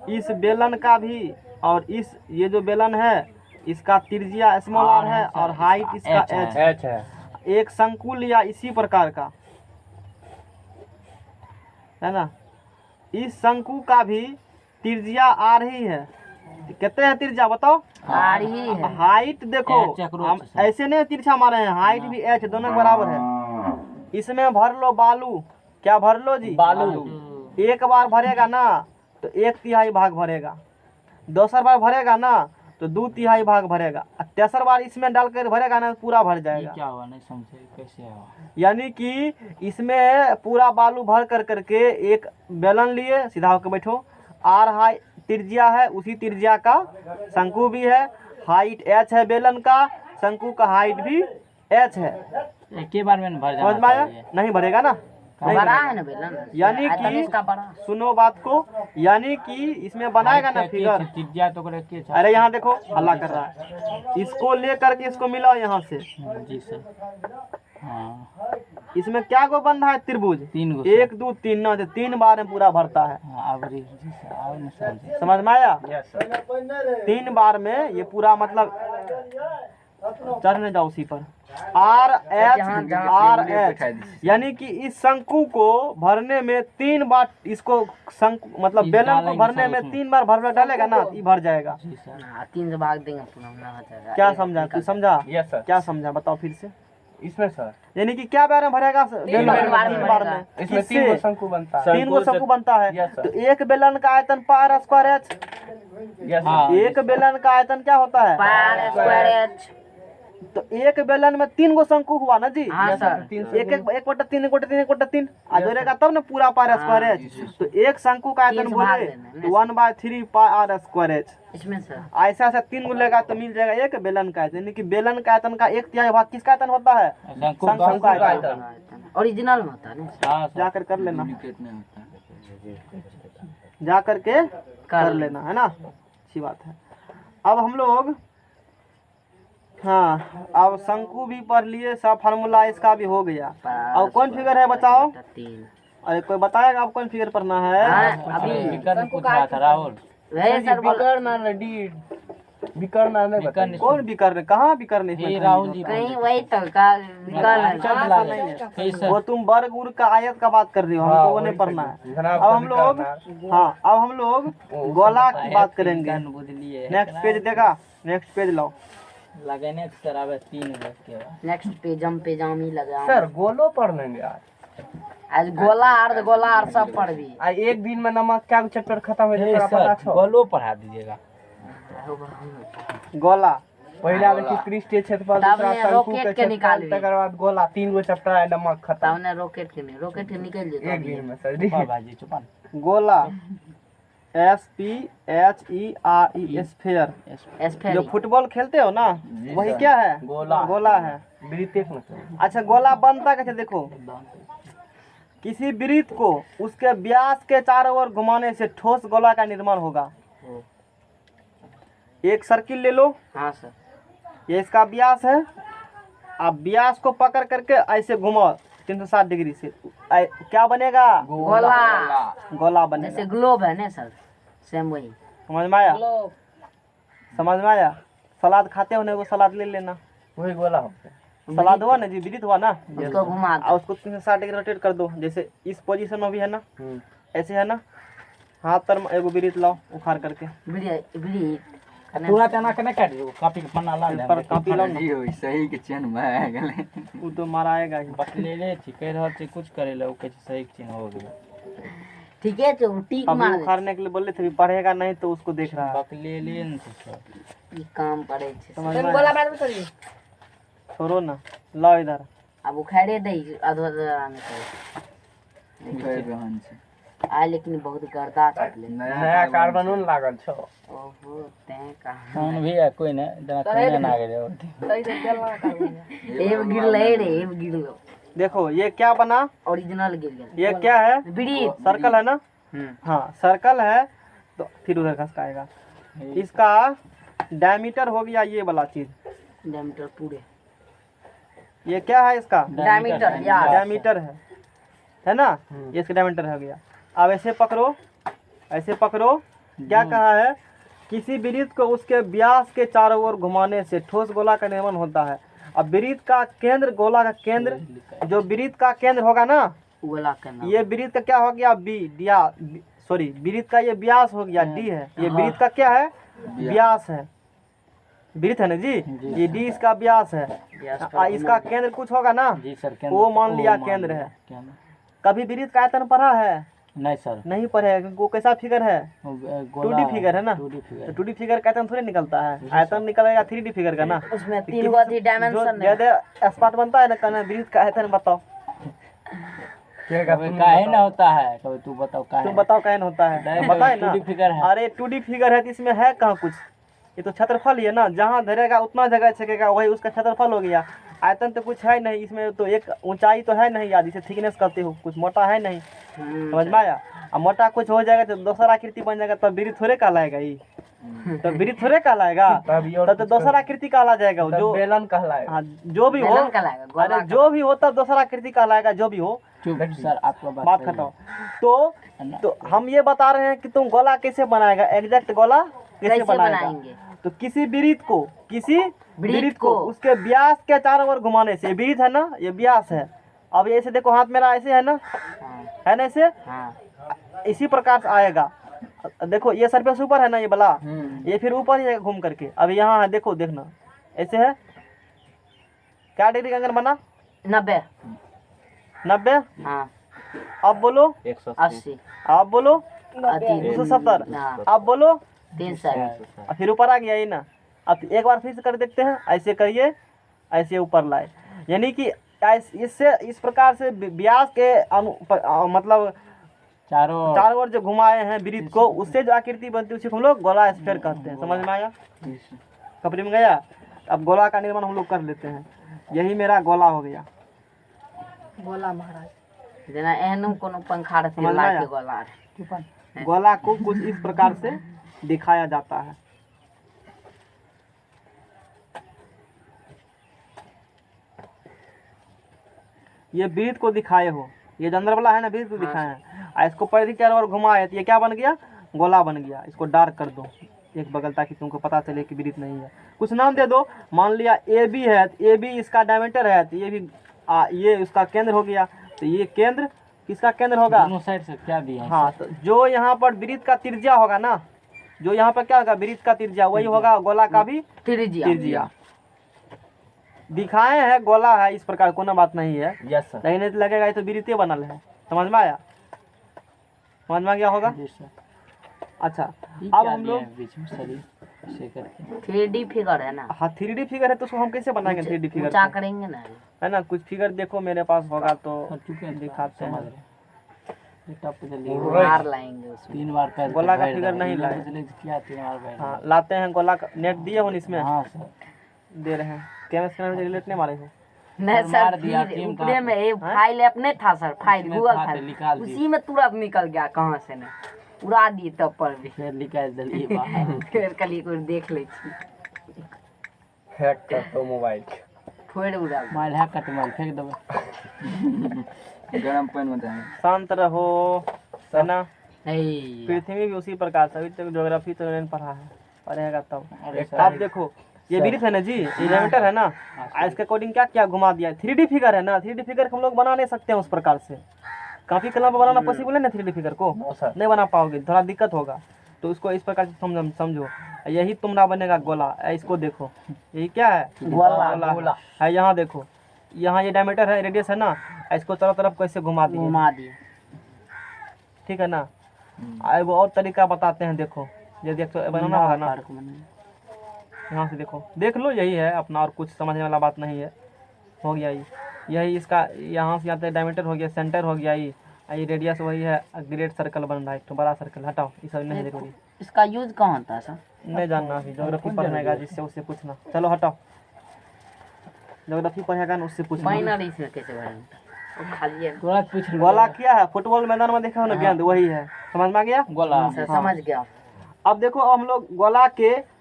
S2: इस बेलन का भी और इस ये जो बेलन है इसका त्रिज्या स्मॉल आर है और हाइट इसका एच
S4: है।
S2: एक शंकु लिया इसी प्रकार का, है ना। इस शंकु का भी त्रिज्या आ रही है, कितने है त्रिज्या बताओ।
S3: आ रही है।
S2: हाइट देखो,
S1: H चक्रों
S2: हम
S1: से।
S2: ऐसे नहीं तिरछा मारे हैं, हाइट भी एच दोनों के बराबर है। इसमें भर लो बालू, क्या भर लो जी,
S4: बालू।
S2: एक बार भरेगा ना तो 1/3 भाग भरेगा, दूसर बार भरेगा ना तो 2/3 भाग भरेगा, और तेसर बार इसमें डालकर भरेगा ना तो पूरा भर
S1: ये
S2: जाएगा।
S1: क्या हुआ नहीं समझे कैसे हुआ।
S2: यानी कि इसमें पूरा बालू भर कर करके एक बेलन लिए, सीधा होकर बैठो, आर हाई त्रिज्या है, उसी त्रिज्या का शंकु भी है, हाइट एच है बेलन का, शंकु का हाइट भी एच है।
S1: एक ही बार में भर
S2: समझ
S1: जाना
S2: में आया?
S1: चाहिए।
S2: नहीं भरेगा ना, नहीं
S3: बड़ा
S2: भरेगा।
S3: है ना बेलन,
S2: यानी
S3: आयतन
S2: कि
S3: इसका बड़ा।
S2: सुनो बात को, यानी कि इसमें बनाएगा ना फिगर।
S1: त्रिज्या तो करे के
S2: अरे यहाँ देखो हल्ला कर रहा है, इसको ले करके इसको मिलाओ यहाँ से,
S1: जी सर। हाँ
S2: इसमें क्या को बन रहा है त्रिभुज,
S1: 3 गो
S2: 1 2 3 ना, तो 3 बार में पूरा भरता है।
S1: हाँ अब जी सर अब नहीं समझे।
S2: समझ में आया?
S4: Yes sir.
S2: 3 बार में ये पूरा मतलब, चढ़ने जाओ उसी पर, आर एच आर एच, यानी कि इस शंकु को भरने में 3 बार, इसको शंकु मतलब बेलन को भरने में 3 बार भर डालेगा ना, ये भर जाएगा।
S1: जी सर।
S3: हाँ, 3 से भाग देंगे पूरा ना हो जाएगा।
S2: क्या समझा, तू समझा?
S4: Yes sir.
S2: क्या समझा बताओ फिर से।
S4: इसमें सर
S2: यानी कि क्या बार में भरेगा बेलन?
S3: बार में
S2: 3 बार
S3: भरेगा।
S2: में।
S4: इसमें
S2: किससे?
S4: 3 गो शंकु बनता है।
S2: 3 गो शंकु बनता है,
S4: Yes, sir.
S2: तो एक बेलन का आयतन पार स्क्वायर एच,
S4: यस
S1: हाँ।
S4: सर।
S2: एक बेलन का आयतन क्या होता है,
S3: पार स्क्वायर एच।
S2: तो एक बेलन में 3 गो शंकु हुआ ना जी।
S3: हाँ सर।
S2: 1/3 1/3 आ जोड़ेगा तब ना पूरा पार स्क्वायर एच, तो एक शंकु का आयतन
S3: तीन से भाग
S2: बोले
S3: देना है।
S2: तो 1/3 पार स्क्वायर एच।
S3: इसमें सर
S2: ऐसा ऐसा 3 गो लेगा तो मिल जाएगा एक बेलन का आयतन, यानी कि बेलन का आयतन का 1/3 भाग किसका आयतन होता है,
S1: शंकु
S2: शंकु का आयतन।
S3: ओरिजिनल में होता है ना।
S1: हाँ सर।
S2: जाकर कर लेना,
S1: डुप्लीकेट नहीं होता।
S2: जा करके कर लेना, है ना, अच्छी बात है। अब हम लोग, हाँ अब शंकु भी पढ़ लिए, सब फार्मूला इसका भी हो गया। अब कौन फिगर है बताओ,
S3: 3।
S2: अरे कोई बताएगा अब कौन फिगर पढ़ना है?
S3: हाँ, अभी
S1: विकर्ण पूछ रहा था राहुल।
S3: वही सर बोल
S4: विकर्ण रेडी विकर्ण नहीं बताइए।
S1: विकर्ण
S2: कौन विकर्ण, कहाँ विकर्ण
S1: ये
S2: इसमें?
S1: राहुल जी
S3: कहीं वही तो का विकर्ण
S2: वो तुम वर्ग उर्ग का आयत का बात कर रही हो, हमको वो नहीं पढ़ना है। अब हम लोग, हाँ अब हम लोग गोला की बात करेंगे।
S1: विकर्ण बुझ लिए।
S2: नेक्स्ट पेज देगा, नेक्स्ट पेज लाओ।
S1: लगने तो सर अब 3 गो के बाद।
S3: नेक्स्ट पेजम पेजामी लगा
S4: सर गोलो पढ़ लेंगे आज।
S3: आज गोला अर्ध गोला और सब पढ़ भी।
S4: आज एक दिन में नमक क्या चैप्टर खत्म हो
S1: ये
S4: जाएगा पता
S1: सर
S4: छो।
S1: गोलो पढ़ा दीजिएगा।
S2: गोला
S4: पहले आगे कि पृष्ठीय क्षेत्रफल,
S3: तब
S4: दूसरा
S3: ने
S4: शंकु
S3: रॉकेट
S4: के
S3: के
S4: क्षेत्रफल,
S3: निकालबी।
S4: तकर बाद गोला, 3 गो चैप्टर है, नमक
S3: तब
S4: खत्म
S3: ने रॉकेट के निकल जेता
S4: एक दिन में सर जी।
S1: चुपा भाजी चुपा।
S2: गोला SPHERE स्फीयर,
S3: एस्फेरी
S2: जो फुटबॉल खेलते हो ना वही क्या है,
S4: गोला।
S2: गोला है।
S4: वृत्तीय में सर।
S2: अच्छा गोला बनता कैसे देखो, किसी वृत्त को उसके व्यास के चारों ओर घुमाने से ठोस गोला का निर्माण होगा। एक सर्किल ले लो,
S3: हाँ सर
S2: ये इसका व्यास है, आप व्यास को पकड़ करके ऐसे घुमाओ 360 डिग्री से, क्या बनेगा,
S3: गोला
S2: गोला बनेगा।
S3: जैसे ग्लोब है ना सर, सेम वही
S2: समझ में आया? समझ में आया? सलाद खाते हो ना, वो सलाद ले लेना,
S4: वही गोला होता है।
S2: सलाद हुआ ना जी, विदित हुआ ना,
S3: उसको घुमा
S2: और उसको 360 डिग्री रोटेट कर दो, जैसे इस पोजीशन में भी है ना, ऐसे है ना, हाथ पर एगो विदित लाओ उखाड़ करके,
S3: बिड़ी
S1: पूरा तना कने काट दो, कॉपी के पन्ना ला दे।
S2: पर कॉपी लाओ ना,
S1: सही के चिन्ह में गेले।
S2: वो तो माराएगा ही।
S1: बस ले ले छी कह रहल छी कुछ करे ले, ओ कह सही के चिन्ह हो गया।
S3: ठीक है तो टीक
S2: अभी
S3: मार दे।
S2: उखाड़ने के लिए बोले थे, अभी पढ़ेगा नहीं तो उसको देख रहा है।
S1: बक ले ले न सर।
S3: ई काम पड़े छे।
S2: समझ में आया? छोड़ो ना, लाओ इधर।
S3: अब उखाड़े दे आधो आने को आ, लेकिन बहुत गर्दा छले।
S4: नया कार्बन उन लागल छो।
S3: ओहो ते कहा
S1: कौन भी है कोई ने जना कोने ना गए रे।
S3: एव गिर ले रे, एव गिर लो।
S2: देखो ये क्या बना,
S3: ओरिजिनल गिर गया।
S2: ये क्या है,
S3: बिड़ी
S2: सर्कल है ना, हाँ सर्कल है, तो फिर उधर खसकाएगा। इसका डायमीटर हो गया ये वाला चीज,
S3: डायमीटर पूरे
S2: ये क्या है इसका,
S3: डायमीटर यार
S2: डायमीटर है ना, ये इसका डायमीटर हो गया। अब ऐसे पकड़ो, ऐसे पकड़ो, क्या कहा है, किसी वृत्त को उसके व्यास के चारों ओर घुमाने से ठोस गोला का निर्माण होता है। अब वृत्त का केंद्र, गोला का केंद्र, जो वृत्त का केंद्र होगा ना,
S3: गोला का नाम।
S2: ये वृत्त का क्या हो गया? बी दिया, सॉरी वृत्त का ये व्यास हो गया, डी है। ये वृत्त का क्या है? व्यास है। वृत्त है ना जी, ये डी इसका व्यास है। इसका केंद्र कुछ होगा ना
S1: जी सर, केंद्र
S2: वो मान लिया
S1: मान
S2: केंद्र
S1: लिया,
S2: है।
S1: केंद्र।
S2: कभी वृत्त का आयतन पढ़ा है?
S1: नहीं सर,
S2: नहीं पढ़े, क्योंकि वो कैसा फिगर है?
S1: वो
S2: 2D फिगर है ना।
S1: 2D figure.
S2: तो 2D फिगर का आयतन थोड़ी निकलता है, आयतन निकलेगा 3D फिगर का ना।
S3: उसमें 3 गो थी
S2: जो
S3: डायमेंशन है।
S2: ज्यादा स्पॉट बनता है ना, कहना वृत्त का आयतन बताओ।
S1: कभी काहे ना होता है, कभी तू बताओ काहे।
S2: तुम बताओ कैन होता है,
S1: नहीं,
S2: बताए ना।
S1: 2D फिगर है।
S2: अरे 2D फिगर है तो इसमें है कहाँ कुछ? ये तो क्षेत्रफल ही है ना, जहाँ धरेगा उतना जगह छकेगा, वही उसका क्षेत्रफल हो गया। आयतन तो कुछ है नहीं इसमें, तो एक ऊंचाई तो है नहीं यार, जिसे थिकनेस कहते हो, कुछ मोटा है नहीं। समझ में आया? अब मोटा कुछ हो जाएगा तो दूसरा आकृति बन जाएगा, तब वृत्त थोड़े कहलाएगा ये। तो वृत्त थोड़े कहलाएगा, तब तो दूसरा आकृति कहला जाएगा। जो
S4: बेलन कहलाएगा।
S2: हाँ जो भी हो,
S3: बेलन कहलाएगा, गोला
S2: अरे जो भी हो तब दूसरा आकृति कहलाएगा, जो भी हो।
S1: चुप सर, आपका
S2: बात
S1: सही है।
S2: खत्म। तो हम ये बता रहे हैं कि तुम गोला कैसे बनाएगा, एग्जैक्ट गोला कैसे
S3: कैसे
S2: बनाएगा।
S3: बनाएंगे?
S2: तो किसी वृत्त को, किसी
S3: वृत्त
S2: वृत्त को
S3: को
S2: उसके व्यास के चारों ओर घुमाने से, वृत्त है ना, ये व्यास है। अब ऐसे देखो, हाथ मेरा ऐसे है ना,
S3: हाँ,
S2: है ना ऐसे,
S3: हाँ।
S2: इसी प्रकार से आएगा। देखो ये सरफेस ऊपर है ना, ये बला, ये फिर ऊपर ही घूम करके अब यहाँ है, देखो देखना ऐसे है। क्या डिग्री का एंगल बना?
S3: 90।
S2: 90।
S3: हाँ,
S2: अब बोलो
S3: 80।
S2: अब बोलो
S3: 270।
S2: 270।
S3: हाँ,
S2: अब बोलो
S3: 300।
S2: और फिर ऊपर आ गया ये ना। अब एक बार फिर से कर देखते हैं, ऐसे करिए, ऐसे ऊपर लाए, यानी कि इससे इस प्रकार से व्यास के मतलब चारों ओर जो घुमाए हैं वृत्त को, उससे जो आकृति बनती है उसे हम लोग गोला स्फीयर कहते हैं। समझ में आया? कपड़े में गया। अब गोला का निर्माण हम लोग कर लेते हैं। यही मेरा गोला हो गया।
S3: गोला महाराज जेना एहनो कोनो पंखा रखते
S2: समझ में
S3: ला
S2: आया?
S3: के गोला।
S2: गोला को कुछ इस प्रकार से दिखाया जाता है। ये वृत्त को दिखाए हो, ये जो अंदर वाला है ना वृत्त को दिखाए हैं, और इसको परिधि चारों ओर घुमाए तो ये क्या बन गया? गोला बन गया। इसको डार्क कर दो एक बगल, ताकि तुमको पता चले कि वृत्त नहीं है। कुछ नाम दे दो। मान लिया ए बी है, ए बी इसका डायमीटर है, तो ये भी ये उसका केंद्र हो गया। तो ये केंद्र किसका केंद्र होगा?
S1: दोनों साइड से क्या दिया है?
S2: हाँ, तो जो यहाँ पर वृत्त का त्रिज्या होगा ना, जो यहाँ पर क्या होगा वृत्त का त्रिज्या, वही होगा गोला का भी त्रिज्या। दिखाए हैं गोला है इस प्रकार, कोनो बात नहीं है।
S4: Yes sir.
S2: लेकिन नहीं तो लगेगा ये तो वृत्त बनल है। समझ में आया? समझ में गया होगा?
S1: जी सर।
S2: अच्छा,
S1: ये
S2: अब
S1: क्या
S2: हम
S1: दिया
S2: लोग
S1: है बीच में शरीर ऐसे करके?
S3: 3D फिगर है ना,
S2: हाँ 3D फिगर है, तो उसको हम कैसे बनाएंगे 3D फिगर
S3: ऊंचा
S2: को?
S3: करेंगे ना।
S2: है ना, कुछ फिगर देखो मेरे पास होगा तो
S1: और चुके हैं,
S2: दिखाते
S1: समझ
S2: हैं।
S1: रहे। ये टप पे जल्दी
S3: मार लाएंगे उसमें।
S1: 3 बार कर
S2: गोला का फिगर नहीं लाए।
S1: क्या 3 बार बैठ?
S2: हाँ लाते हैं गोला का। नेट दिए हो इसमें?
S1: हाँ सर।
S2: दे रहे हैं। कैमरा से रिलेट नहीं मारे हो?
S3: नहीं
S1: सर, मार
S3: सर,
S1: दिया,
S3: फिर
S1: टीम
S3: ऊपरे
S1: कहाँ
S3: में ये फाइल ऐप नहीं था सर, फाइल
S1: उसमें
S3: गूगल
S1: था तो
S3: फाइल,
S1: निकाल दिए।
S3: उसी में तुरंत निकल गया कहाँ से ना, उड़ा दिए तब पर भी।
S1: फिर निकाल दिए बाहर।
S3: फिर कल कोई देख ले छी,
S4: हैक कर दो मोबाइल।
S3: फोड़ उड़ा दिए।
S1: माइल है कट माइल फेंक देबे। गरम पानी में देंगे।
S2: शांत रहो, है ना।
S3: नहीं
S2: पृथ्वी भी उसी प्रकार से, अभी तक ज्योग्राफी तो नहीं पढ़ा है, पढ़ेगा तब।
S1: अरे
S2: आप देखो ये वृत्त है ना जी, ये डायमीटर है ना, इसके अकॉर्डिंग क्या क्या घुमा दिया है। 3D फिगर है ना, 3D फिगर हम लोग बना नहीं सकते हैं उस प्रकार से। काफी कलम पर बनाना पॉसिबल है ना 3D फिगर को? नहीं बना पाओगे, थोड़ा दिक्कत होगा। तो इसको इस प्रकार से समझो। यही तुम्हारा बनेगा गोला। इसको देखो, यही क्या है?
S3: गोला
S2: है। यहाँ देखो, यहाँ ये डायमीटर है, रेडियस है ना, इसको चारों तरफ कैसे घुमा दिए।
S3: घुमा दिए।
S2: ठीक है ना। वो और तरीका बताते हैं, देखो यदि बनाना होगा ना, यहाँ से देखो, देख लो, यही है अपना, और कुछ समझने वाला बात नहीं है। हो गया यही इसका, यहाँ से आते डायमीटर हो गया, सेंटर हो गया, ये रेडियस वही है, ग्रेट सर्कल बन रहा है, तो बड़ा सर्कल। हटाओ ये सब नहीं देखो,
S3: इसका यूज कहाँ होता है सर?
S2: नहीं जानना अभी, ज्योग्राफी पढ़नेगा जिससे उससे पूछना। चलो हटाओ, ज्योग्राफी पढ़ेगा ना उससे पूछना।
S3: बाइनरी इसमें कैसे भरेंगे? वो खाली है।
S1: तुरंत पूछ लो।
S2: गोला क्या है? फुटबॉल मैदान में देखा हो ना गेंद, वही है। समझ में आ गया?
S1: गोला
S3: सर समझ गया।
S2: अब देखो हम लोग गोला के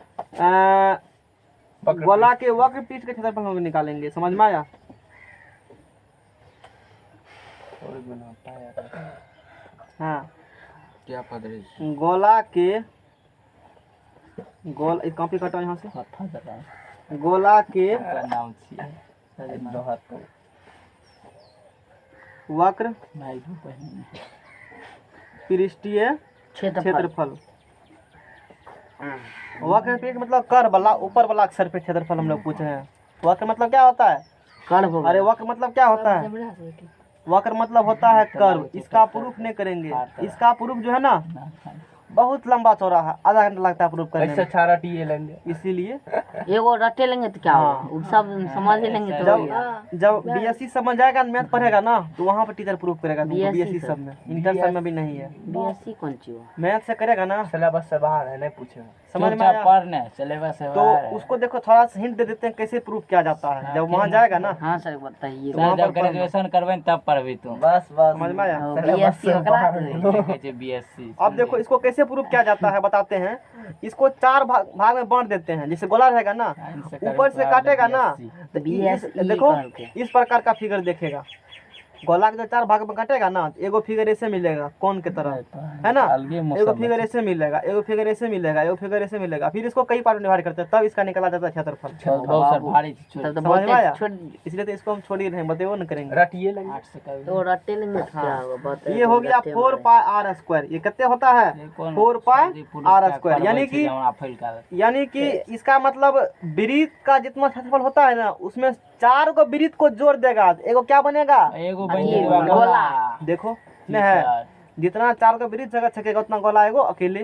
S2: वक्र पृष्ठ के क्षेत्रफल हम लोग निकालेंगे। समझ में आया? हाँ,
S1: क्या पदरी
S2: गोला के एक कॉपी कटाओ यहाँ से।
S1: हाथ दे रहा है।
S2: गोला के
S1: नाम छी
S2: वक्र
S1: भाई को पहले
S2: पृष्ठीय
S3: क्षेत्रफल
S2: क्षेत्रफल। वक्र पे मतलब कर वाला ऊपर वाला अक्षर पे क्षेत्रफल हम लोग पूछे हैं। वक्र मतलब क्या होता है?
S3: कर्व
S2: अरे वक्र मतलब क्या होता है? वक्र मतलब होता है कर्व। इसका प्रूफ नहीं करेंगे, इसका प्रूफ जो है ना बहुत लंबा चौड़ा है, आधा घंटा लगता है प्रूफ करने
S4: ऐसे
S2: में,
S4: 18 टी लेंगे।
S2: इसीलिए
S3: एगो रटे लेंगे तो क्या होगा, वो सब समझ लेंगे तो हो गया।
S2: जब बीएससी सब में जाएगा मैथ पढ़ेगा ना तो वहाँ पर टीचर प्रूफ करेगा तुमको।
S3: BSc
S2: बीएससी सब में, इंटर सब में भी नहीं है।
S3: बीएससी कौन चीज हुआ?
S2: मैथ से करेगा ना,
S4: सिलेबस से बाहर है, नहीं पूछे।
S2: समझ में
S1: चुपचाप
S2: आया?
S1: पढ़ने सिलेबस से
S2: तो
S1: बाहर है।
S2: उसको देखो थोड़ा सा हिंट दे देते हैं कैसे प्रूफ किया जाता है। जब वहाँ जाएगा ना,
S3: हाँ सर बताइए।
S2: वहाँ
S1: सर
S2: पर
S1: जब ग्रेजुएशन करबे तब पढ़बी तुम।
S4: बस बस
S2: समझ में आया?
S3: बीएससी ओकरा
S1: बीएससी
S2: अब देखो इसको कैसे प्रूफ किया जाता है बताते हैं। इसको 4 भाग में बांट देते हैं। जैसे गोला रहेगा ना, ऊपर से काटेगा ना तो देखो इस प्रकार का फिगर देखेगा। गोला के जो 4 भाग में काटेगा ना, एगो फिगर ऐसे मिलेगा कौन के तरह, है ना? एगो फिगर ऐसे मिलेगा, एगो फिगर ऐसे मिलेगा, एगो फिगर ऐसे मिलेगा। फिर इसको कई पार्ट में डिवाइड करते हैं, तब इसका निकला जाता है क्षेत्रफल।
S1: बहुत सारे भारी
S3: तब तो
S2: समझ में आया?
S3: बहुत
S2: इसलिए तो इसको हम छोड़ ही रहे हैं, बतेबो न करेंगे।
S4: रटिए लेंगे।
S1: 8 से कभी
S3: तो रटे लेंगे तो क्या होगा बताइए।
S2: ये हो गया 4 पाई आर स्क्वायर। ये कितने होता है? 4 पाई आर स्क्वायर। यानी कि इसका मतलब वृत्त का जितना क्षेत्रफल होता है ना, उसमें 4 को वृत्त को जोड़ देगा, एगो क्या बनेगा?
S1: एगो
S3: अथी,
S1: बन
S3: गोला।
S2: देखो नहीं है, जितना 4 का वृत्त जगह छकेगा उतना गोला एगो अकेले।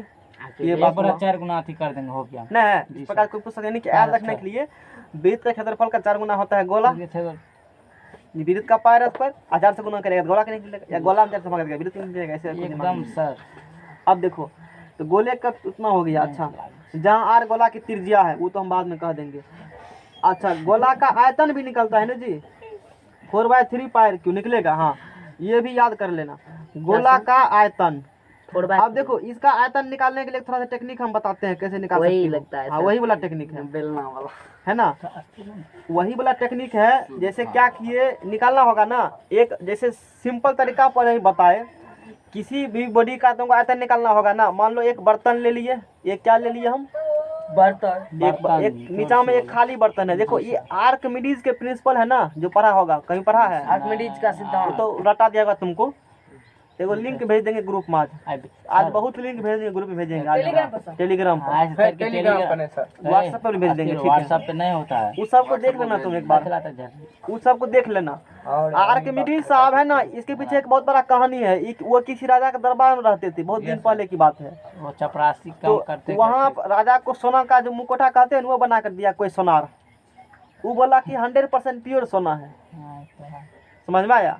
S2: ये बात
S1: बड़ा
S2: हुआ।
S1: 4 गुना अथी कर देंगे हो गया।
S2: नहीं है इस प्रकार कोई पूछ सकते नहीं कि याद रखने के लिए वृत्त का क्षेत्रफल का 4 गुना होता है गोला। वृत्त का पाई स्क्वायर 4 से गुना करेगा तो गोला का निकलेगा, या गोला में 4 से भाग देगा वृत्त में निकलेगा। ऐसे आपको दिमाग
S1: एकदम
S2: में।
S1: सर
S2: अब देखो तो गोले का उतना हो गया। अच्छा, जहाँ आर गोला की त्रिज्या है वो तो हम बाद में कह देंगे। अच्छा, गोला का आयतन भी निकलता है ना जी, 4/3 पाई क्यों निकलेगा। हाँ ये भी याद कर लेना, गोला का आयतन। अब देखो इसका आयतन निकालने के लिए थोड़ा सा टेक्निक हम बताते हैं कैसे निकाल
S3: वही
S2: सकते
S3: लगता है
S2: हैं। हाँ
S3: सर।
S2: वही वाला टेक्निक है,
S3: बेलना वाला
S2: है ना? वही वाला टेक्निक है। जैसे क्या किए निकालना होगा ना, एक जैसे सिंपल तरीका पर ही बताए। किसी भी बॉडी का तुमको आयतन निकालना होगा ना, मान लो एक बर्तन ले लिए, एक क्या ले लिए हम?
S3: बर्तन।
S2: एक नीचा में एक खाली बर्तन है। देखो ये आर्किमिडीज के प्रिंसिपल है ना, जो पढ़ा होगा, कहीं पढ़ा है?
S3: आर्किमिडीज का
S2: वो
S3: सिद्धांत।
S2: तो रटा दिया तुमको। एगो लिंक भेज देंगे ग्रुप में आज बहुत लिंक भेज देंगे, ग्रुप में भेजेंगे आज टेलीग्राम पर,
S4: टेलीग्राम पर नहीं सर।
S2: व्हाट्सएप पर भी भेज देंगे। ठीक है,
S1: व्हाट्सएप पे नहीं होता है।
S2: उस सबको देख लेना तुम एक बार, उस सबको देख लेना। आर्किमिडीज साहब है ना, इसके पीछे एक बहुत बड़ा कहानी है। वो किसी राजा के दरबार में रहते थे, बहुत दिन पहले की बात है।
S1: वो चपरासी काम
S2: तो
S1: करते
S2: वहाँ राजा को सोना का जो मुकोटा कहते हैं वो बना कर दिया कोई सोनार। वो बोला कि 100% प्योर सोना है। समझ में आया?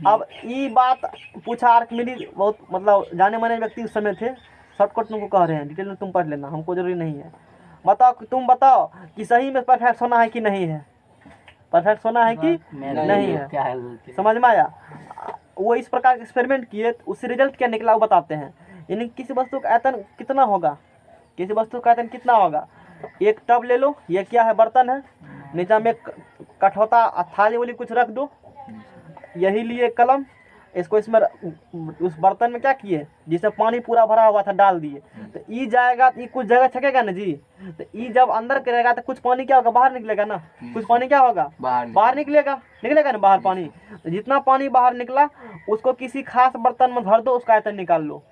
S2: अब ये बात पूछा आर्किमिडीज, बहुत मतलब जाने माने व्यक्ति उस समय थे। शॉर्टकट तुमको कह रहे हैं, डिटेल में तुम पढ़ लेना, हमको जरूरी नहीं है। बताओ तुम बताओ कि सही में परफेक्ट सोना है कि नहीं है? परफेक्ट सोना है कि नहीं है? समझ में आया? वो इस प्रकार एक्सपेरिमेंट किए, उससे रिजल्ट क्या निकला वो बताते हैं। यानी किसी वस्तु का आयतन कितना होगा, किसी वस्तु का आयतन कितना होगा। एक टब ले लो, ये क्या है? बर्तन है। नीचा में कठौता थाली वाली कुछ रख दो, यही लिए कलम, इसको इसमें उस बर्तन में क्या किए, जिसमें पानी पूरा भरा हुआ था डाल दिए। तो ई जाएगा तो ई कुछ जगह छकेगा ना जी, तो ई जब अंदर करेगा तो कुछ पानी क्या होगा? बाहर निकलेगा ना। कुछ पानी क्या होगा? बाहर निकलेगा ना बाहर पानी। तो जितना पानी बाहर निकला उसको किसी खास बर्तन में भर दो, उसका आयतन निकाल लो।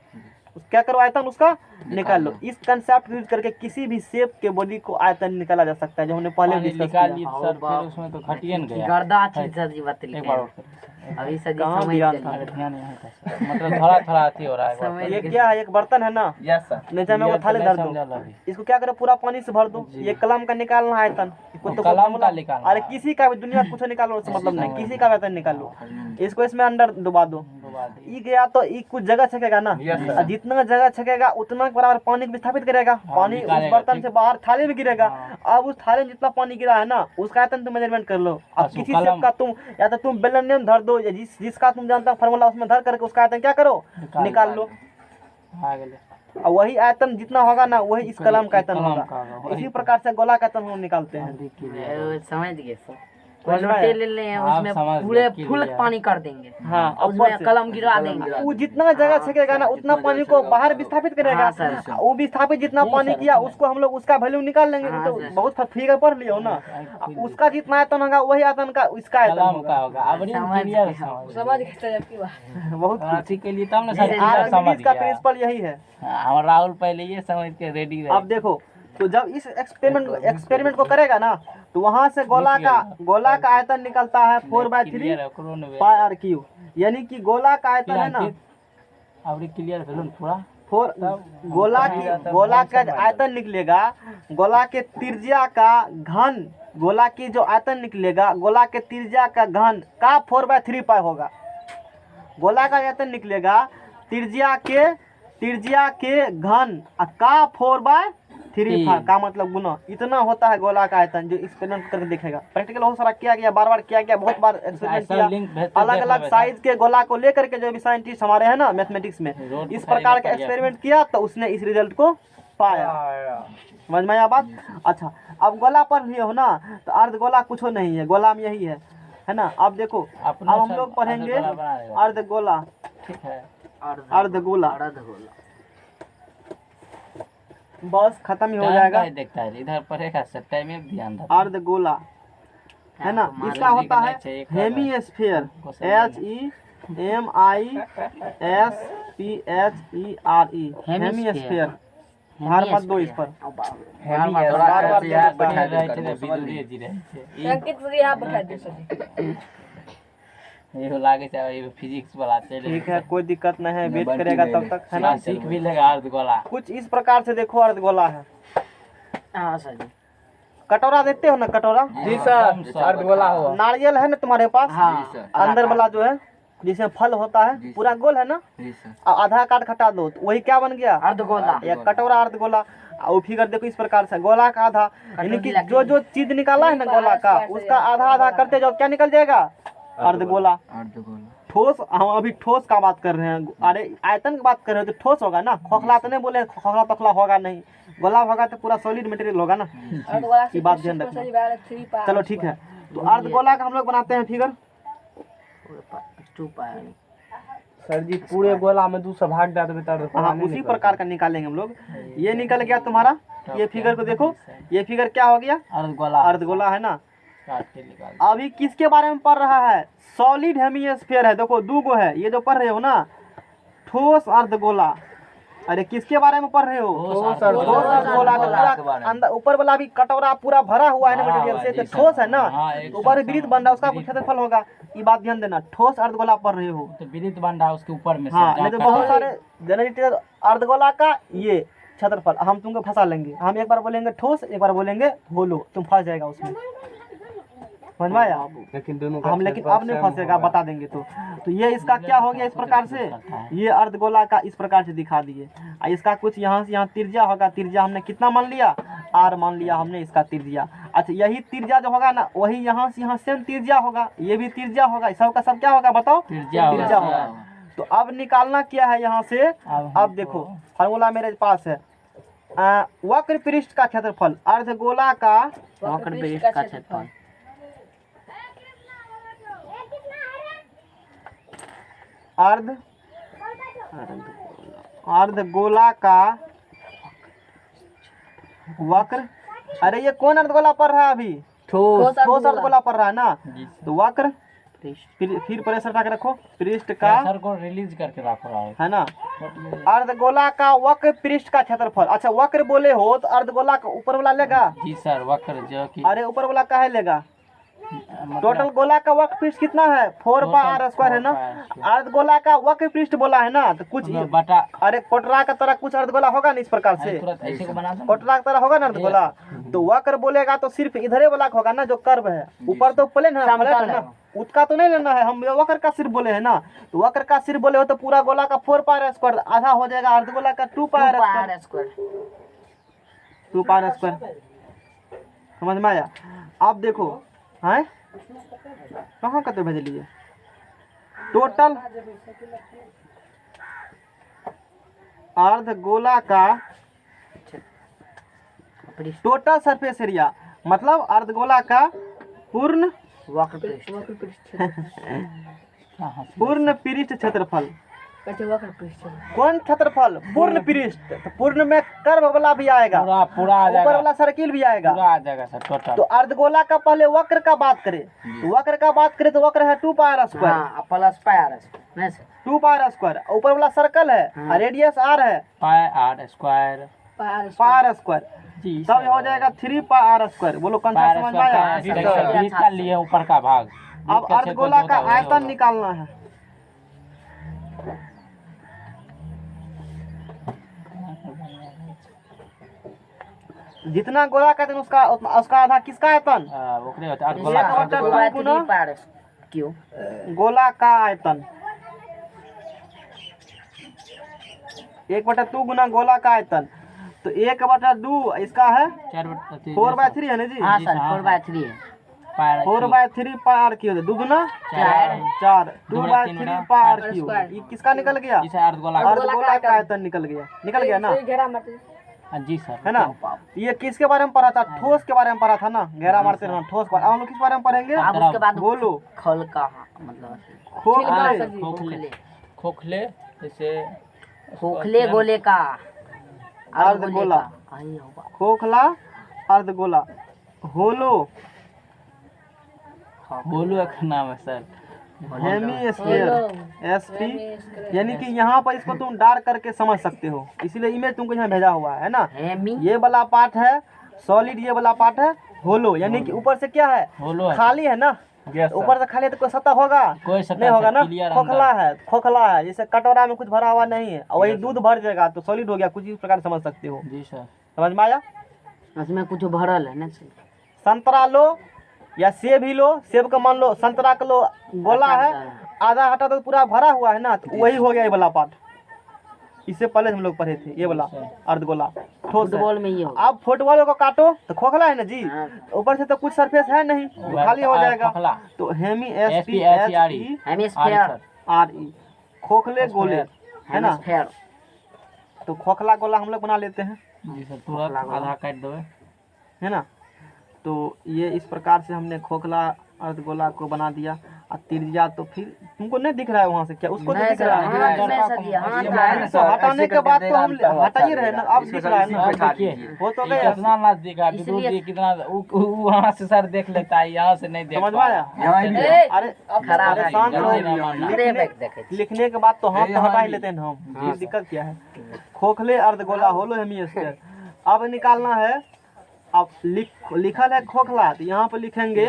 S2: क्या करो? आयतन उसका निकाल लो। इस कंसेप्ट यूज करके किसी भी शेप के बॉडी को आयतन निकाला जा सकता है, जो हमने पहले डिस्कस किया।
S1: सर फिर उसमें तो घटिए न गया।
S3: गर्दा थी सर जी बात
S1: एक बार और कर।
S3: अभी सर जी
S2: कहाँ
S3: समझ
S2: ध्यान
S3: गए।
S2: था?
S1: ध्यान यहाँ का सर। मतलब थोड़ा थोड़ा अथी हो रहा है एक बार।
S2: ये क्या है? एक बर्तन है ना,
S4: यस सर।
S2: नीचे में वो थाली धर दो,
S1: समझा लो अभी।
S2: इसको क्या करो? पूरा पानी से भर दो। ये कलम का निकालना है आयतन। इसको तो
S1: कलम का निकालना।
S2: अरे किसी का भी दुनिया कुछ निकालो, उससे मतलब नहीं, किसी का आयतन निकालो। इसको इसमें अंदर डुबा दो। ई गया तो ई कुछ जगह छकेगा ना, और जितना जगह छकेगा उतना बराबर पानी को विस्थापित करेगा। पानी उस बर्तन से बाहर थाली में गिरेगा। अब उस थाली में जितना पानी गिरा है ना, उसका आयतन तुम मेजरमेंट कर लो। अब किसी शेप का तुम, या तो तुम बेलन में धर दो, या जिसका तुम जानता हो फार्मूला, उसमें धर करके उसका आयतन क्या करो? निकाल लो। और वही आयतन जितना होगा ना, वही इस कलम का आयतन होगा। इसी प्रकार से गोला का आयतन हम निकालते हैं।
S3: समझ गए सर। कोई लोटे ले लें
S1: आप
S3: उसमें
S1: समझ
S3: पूरे
S1: गए,
S3: फुल
S1: क्लियर।
S3: पानी कर देंगे,
S2: हाँ
S3: उसमें
S2: ऊपर से
S3: कलम गिरा देंगे।
S2: वो जितना जगह छकेगा ना उतना पानी को बाहर विस्थापित करेगा।
S3: हाँ, सर।
S2: वो विस्थापित जितना पानी किया उसको हम लोग उसका वैल्यू निकाल लेंगे।
S3: हाँ,
S2: तो
S3: सर।
S2: बहुत फिगर पढ़ लियो ना। उसका जितना आयतन होगा वही आयतन का इसका आयतन
S1: कलम
S2: होगा।
S1: का होगा। अब रील
S3: समझ
S1: क्लियर
S3: गए।
S1: समझ
S2: बहुत
S1: अथी के लिए तब ना सर
S3: जैसे
S1: क्लियर समझ
S2: आर्किमिडीज का
S1: गया।
S2: प्रिंसिपल यही है।
S1: हाँ, हम राहुल पहले ये समझ के रेडी रहे।
S2: अब देखो तो जब इस एक्सपेरिमेंट को करेगा ना तो वहां से गोला का आयतन निकलता है 4/3
S1: क्लियर है करो ना
S2: पाई आर क्यू, यानी कि गोला का आयतन है ना
S1: अब री क्लियर भेलो ना पूरा।
S2: 4 गोला का आयतन निकलेगा, गोला के त्रिज्या का घन, गोला की जो आयतन निकलेगा गोला के त्रिज्या का घन का 4/3 पाई होगा। गोला का आयतन निकलेगा त्रिज्या के घन का 4/3 का मतलब गुना इतना होता है गोला का आयतन। जो एक्सपेरिमेंट करके देखेगा, प्रैक्टिकल बहुत सारा किया गया, बार किया गया, बहुत बार एक्सपेरिमेंट
S1: ऐसा लिंक
S2: किया
S1: भेजते
S2: अलग अलग
S1: देखो
S2: साइज के गोला को लेकर के। जो भी साइंटिस्ट हमारे हैं ना मैथमेटिक्स में
S1: रोड
S2: इस
S1: पर
S2: प्रकार का
S1: खरीदना
S2: एक्सपेरिमेंट किया तो उसने इस रिजल्ट को पाया। समझ में आया बात? अच्छा अब गोला पर लिए हो ना तो अर्धगोला कुछ नहीं है, गोला में यही है ना। अब देखो
S1: अपना
S2: अब हम
S1: सब
S2: लोग पढ़ेंगे
S1: अर्धगोला बना लेगा।
S2: अर्धगोला।
S1: ठीक है।
S2: अर्धगोला
S3: अर्धगोला
S2: बस खत्म ही हो
S1: टाइम
S2: जाएगा।
S1: का ही देखता है इधर पढ़ेगा सर, टाइम में ध्यान रखो।
S2: अर्धगोला है ना, इसका होता है हेमीस्फीयर, HEMISPHERE, हेमीस्फीयर। ध्यान मत दो इस पर।
S1: ये लागे चाहे ये फिजिक्स वाला चले।
S2: ठीक है कोई दिक्कत नहीं है, वेट करेगा तब तक है ना।
S1: सीख भी लेगा अर्धगोला।
S2: कुछ इस प्रकार से देखो अर्धगोला है।
S3: हाँ सर जी।
S2: कटोरा देखते हो ना, कटोरा
S4: जी सर, अर्धगोला हुआ।
S2: नारियल है ना तुम्हारे पास,
S3: हाँ
S2: अंदर वाला जो है जिसमें फल होता है पूरा गोल है ना, आधा काट हटा दो तो वही क्या बन गया?
S3: अर्धगोला।
S2: या कटोरा अर्धगोला। वो फिगर देखो इस प्रकार से, गोला का आधा, यानी कि जो चीज निकाला है ना गोला का उसका आधा आधा करते जाओ क्या निकल जाएगा? अर्धगोला। ठोस, हम अभी ठोस का बात कर रहे हैं, अरे आयतन की बात कर रहे हैं तो ठोस होगा ना। खोखला तो नहीं बोले, खोखला तखला होगा नहीं, गोला होगा तो पूरा सॉलिड मटेरियल होगा ना। ये बात ध्यान रखना। चलो ठीक है, तो अर्धगोला का हम लोग बनाते हैं फिगर।
S4: सर जी पूरे गोला में दूसरा भाग दिया तो बेटा
S2: हाँ उसी प्रकार का निकालेंगे हम लोग। ये निकल गया तुम्हारा, ये फिगर को देखो, ये फिगर क्या हो गया?
S1: अर्धगोला।
S2: अर्धगोला है ना।
S1: काट के निकाल।
S2: अभी किसके बारे में पढ़ रहा है? सॉलिड हेमीस्फीयर है, देखो दो गो है, ये जो पढ़ रहे हो ना ठोस अर्धगोला। अरे किसके बारे में पढ़ रहे हो?
S1: ठोस
S2: ठोस अर्धगोला का पूरा अंदर ऊपर वाला भी कटोरा पूरा भरा हुआ है ना मटेरियल से, तो ठोस है ना, ऊपर वृत्त बन रहा है उसका कुछ क्षेत्रफल होगा। ये बात ध्यान देना, ठोस अर्धगोला पढ़ रहे हो
S1: तो वृत्त बन रहा है उसके ऊपर में से
S2: हाँ,
S1: जहाँ
S2: नहीं तो बहुत सारे जनरेटर अर्धगोला का ये क्षेत्रफल हम तुमको फंसा लेंगे। हम एक बार बोलेंगे ठोस, एक बार बोलेंगे गोलो, तुम फंस जाएगा उसमें। समझ में आया?
S4: लेकिन दोनों
S2: हम लेकिन अब नहीं फंसेगा, बता देंगे। तो ये इसका क्या हो गया इस प्रकार से, ये अर्धगोला का इस प्रकार से दिखा दिए। इसका कुछ यहाँ से यहाँ त्रिज्या होगा, त्रिज्या हमने कितना मान लिया? R मान लिया हमने इसका त्रिज्या। अच्छा यही त्रिज्या जो होगा ना वही यहाँ से यहाँ सेम त्रिज्या होगा, ये भी त्रिज्या होगा, सब का सब क्या होगा बताओ?
S1: त्रिज्या
S2: होगा। तो अब निकालना क्या है यहाँ से? अब देखो फार्मूला मेरे पास है, वक्र पृष्ठ का क्षेत्रफल, अर्धगोला का
S3: वक्र पृष्ठ का क्षेत्रफल,
S2: अर्धगोला का वक्र। अरे ये कौन अर्धगोला पढ़ रहा है अभी? ठोस अर्धगोला पढ़ रहा है ना। तो वक्र फिर प्रेशर रख रखो, पृष्ठ का
S1: सर को रिलीज करके रख रहा
S2: है ना। अर्धगोला का वक्र पृष्ठ का क्षेत्रफल। अच्छा वक्र बोले हो तो अर्धगोला का ऊपर वाला लेगा?
S1: जी सर वक्र जो कि
S2: अरे ऊपर वाला काहे लेगा? टोटल गोला का वक्र पृष्ठ कितना है? 4πr² है ना। अर्धगोला का वक्र पृष्ठ बोला है ना, तो कुछ
S1: बटा
S2: अरे कोटरा का तरह कुछ अर्धगोला होगा ना इस प्रकार से,
S1: ऐसे को बना दो।
S2: कोटरा का तरह होगा ना अर्धगोला। तो वक्र बोलेगा तो सिर्फ इधरे वाला होगा ना जो कर्व है, ऊपर तो प्लेन है, फ्लैट है ना, उसका तो नहीं लेना है। हम वक्र का सिर्फ बोले है ना, तो वक्र का सिर्फ बोले हो तो पूरा गोला का 4πr², आधा हो जाएगा अर्धगोला का 2πr²। 2πr²। समझ में आया? आप देखो है कहाँ कते भेज लिए टोटल अर्धगोला का टोटल सरफेस एरिया, मतलब अर्धगोला का पूर्ण
S3: वक्र पृष्ठ
S1: कहाँ से?
S2: पूर्ण पृष्ठ क्षेत्रफल।
S3: वक्र पृष्ठ
S2: कौन क्षेत्रफल? पूर्ण पृष्ठ। तो पूर्ण में कर्व वाला भी आएगा,
S1: पूरा पूरा आ
S2: ऊपर
S1: जाएगा,
S2: वाला सर्किल भी आएगा।
S1: पूरा आ जाएगा सर टोटल।
S2: तो अर्धगोला का पहले वक्र का बात करें, तो वक्र का बात करें तो वक्र है 2 पाई r स्क्वायर।
S3: हाँ प्लस पाई r नहीं सर
S2: 2 पाई r स्क्वायर। ऊपर वाला सर्कल है और रेडियस r है
S1: pi r square
S2: pi r square.
S1: जी
S2: तब ये हो जाएगा 3 पाई r स्क्वायर। बोलो कंसेप्ट समझ में आया?
S1: निकाल लिए ऊपर का भाग।
S2: अब अर्धगोला का आयतन निकालना है। जितना गोला का आयतन उसका आधा किसका आयतन?
S1: ओकरे होता है अर्धगोला का।
S2: 1/2 गुना
S3: पाई r क्यों
S2: गोला का आयतन। 1/2 गुना गोला का आयतन। तो 1/2 इसका है 4/3 है ना जी?
S3: हाँ सर 4/3 है
S2: 4/3 पाई r क्यूब। 2 गुना 4 2/3 पाई r क्यूब। ये किसका निकल गया?
S1: अर्धगोला
S2: अर्धगोला का आयतन निकल गया ना,
S1: जी सर।
S2: है ना? ये किसके बारे में पढ़ा था? ठोस के बारे में पढ़ा था ना, घेरा मारते रहना ठोस पर। हम लोग किस बारे में पढ़ेंगे?
S3: अब उसके बाद
S2: बोलो।
S3: खोल का मतलब
S2: खोखले
S1: खोखले जैसे
S3: खोखले गोले का
S2: अर्धगोला।
S3: आई होगा
S2: खोखला अर्धगोला। होलो
S1: बोलू एक नाम है सर।
S2: Hemy SP. यानी कि यहाँ पर इसको तुम डार्क करके समझ सकते हो, इसीलिए इमेज तुमको यहाँ भेजा हुआ है ना।
S3: हेमी
S2: ये वाला पार्ट है सॉलिड, ये वाला पार्ट है होलो। यानी कि ऊपर से क्या है?
S1: होलो है।
S2: खाली है ना। ऊपर से खाली है तो कोई सतह होगा?
S1: कोई सतह
S2: नहीं होगा ना।
S1: क्लियर
S2: खोखला है, खोखला है। जैसे कटोरा में कुछ भरा हुआ नहीं है और वही दूध भर जाएगा तो सॉलिड हो गया। कुछ इस प्रकार समझ सकते हो।
S1: जी सर।
S2: समझ में आया?
S3: उसमें कुछ भरल है ना सर।
S2: संतरा लो या सेब ही लो। सेब का मान लो, संतरा का लो, गोला है, आधा हटा तो पूरा भरा हुआ है ना, तो वही हो गया ये वाला पार्ट। इससे पहले हम लोग पढ़े थे ये वाला अर्धगोला ठोस है।
S3: फुटबॉल में ये होगा।
S2: अब फुटबॉल को काटो तो खोखला है ना जी। ऊपर से तो कुछ सरफेस है नहीं, तो खाली हो जाएगा।
S1: खोखला।
S2: तो hemi S
S1: SP
S2: P
S3: hemisphere
S2: आर ई खोखले गोले है ना।
S3: हेमिस्फीयर
S2: तो खोखला गोला हम लोग बना लेते हैं,
S1: जी सर। तुरंत आधा काट दो
S2: है ना। तो ये इस प्रकार से हमने खोखला अर्धगोला को बना दिया। और त्रिज्या तो फिर तुमको नहीं दिख रहा है वहाँ से क्या? उसको तो दिख रहा है। तो हटाने के बाद तो हम हटा ही रहे ना, अब दिख रहा है ना। वो तो गया।
S1: कितना नजदीक है, दूर से कितना वहाँ से सर देख लेता है, यहाँ से नहीं देख
S2: समझ में आया? अरे
S3: खराब है।
S2: शांत रहो।
S3: देखे
S2: लिखने के बाद तो हम तो हटा ही लेते हैं हम। फिर दिक्कत क्या है? खोखले अर्धगोला होलो हेमिस्फीयर। अब निकालना है। अब लिखल है खोखला, तो यहाँ पर लिखेंगे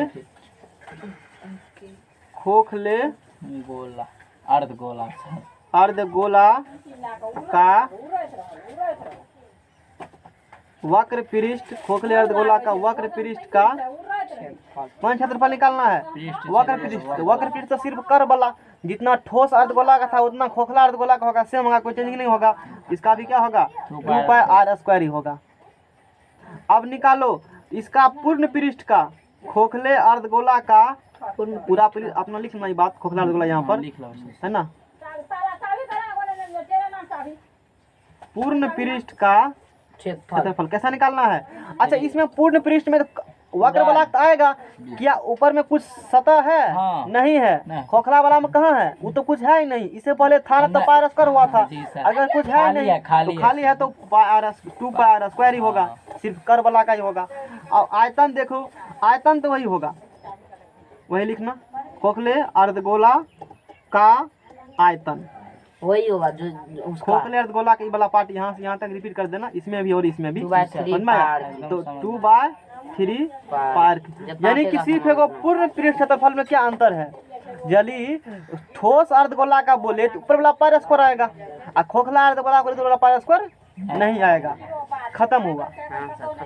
S2: खोखले
S1: गोला अर्धगोला सर।
S2: अर्धगोला का वक्र पृष्ठ। खोखले अर्धगोला का वक्र पृष्ठ का कौन क्षेत्रफल निकालना है? वक्र पृष्ठ। तो वक्र पृष्ठ तो सिर्फ कर वाला, जितना ठोस अर्धगोला का था उतना खोखला अर्धगोला का होगा, सेम होगा, कोई चेंज नहीं होगा। इसका भी क्या होगा? 2 पाई r स्क्वायर ही होगा। अब निकालो इसका पूर्ण पृष्ठ का। खोखले अर्धगोला का पूरा पृष्ठ अपना लिखना ये बात। खोखला अर्धगोला यहाँ पर
S1: लिख लो सर।
S2: है ना। पूर्ण पृष्ठ का क्षेत्रफल कैसा निकालना है? अच्छा, इसमें पूर्ण पृष्ठ में तो वक्र वाला आएगा क्या? ऊपर में कुछ सतह है?
S1: हाँ।
S2: नहीं है।
S1: नहीं।
S2: खोखला वाला में कहाँ है? वो तो कुछ है ही नहीं। इससे पहले था ना, तो पाई r स्क्वायर हुआ था।
S1: जी सर।
S2: अगर कुछ है
S1: खाली
S2: नहीं
S1: है, खाली
S2: तो खाली है तो 2 पाई r स्क्वायर ही होगा। सिर्फ कर वाला का ही होगा। और आयतन देखो, आयतन तो वही होगा, वही लिखना। खोखले अर्धगोला का आयतन
S3: वही होगा जो उसका
S2: खोखले अर्धगोला का ये वाला पार्ट यहाँ से यहाँ तक रिपीट कर देना, इसमें भी और इसमें भी।
S3: 2/3
S2: समझ में आया? तो 2/3 पार। यानी कि सिर्फ एगो पूर्ण पृष्ठ क्षेत्रफल में क्या अंतर है? यदि ठोस अर्धगोला का बोले तो ऊपर वाला पाई स्क्वायर आएगा, और खोखला अर्धगोला बोले तो वाला पाई स्क्वायर नहीं आएगा। खत्म होगा,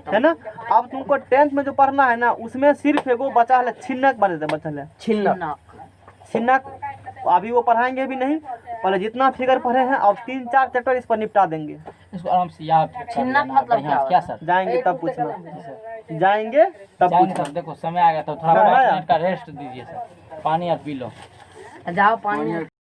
S2: है ना। अब तुमको 10th में जो पढ़ना है ना, उसमें सिर्फ एगो बचा है छिन्नक बचा है। छिन्नक अभी वो पढ़ाएंगे भी नहीं, पहले जितना फिगर पढ़े हैं अब 3-4 चैप्टर इस पर निपटा देंगे।
S1: इसको आराम से याद
S3: छिन्नक मतलब
S1: क्या सर?
S2: जाएंगे तब पूछना, जाएंगे तब पूछना।
S1: देखो समय आ गया तो थोड़ा 5 मिनट का रेस्ट दीजिए सर। पानी आप पी लो।
S3: जाओ पानी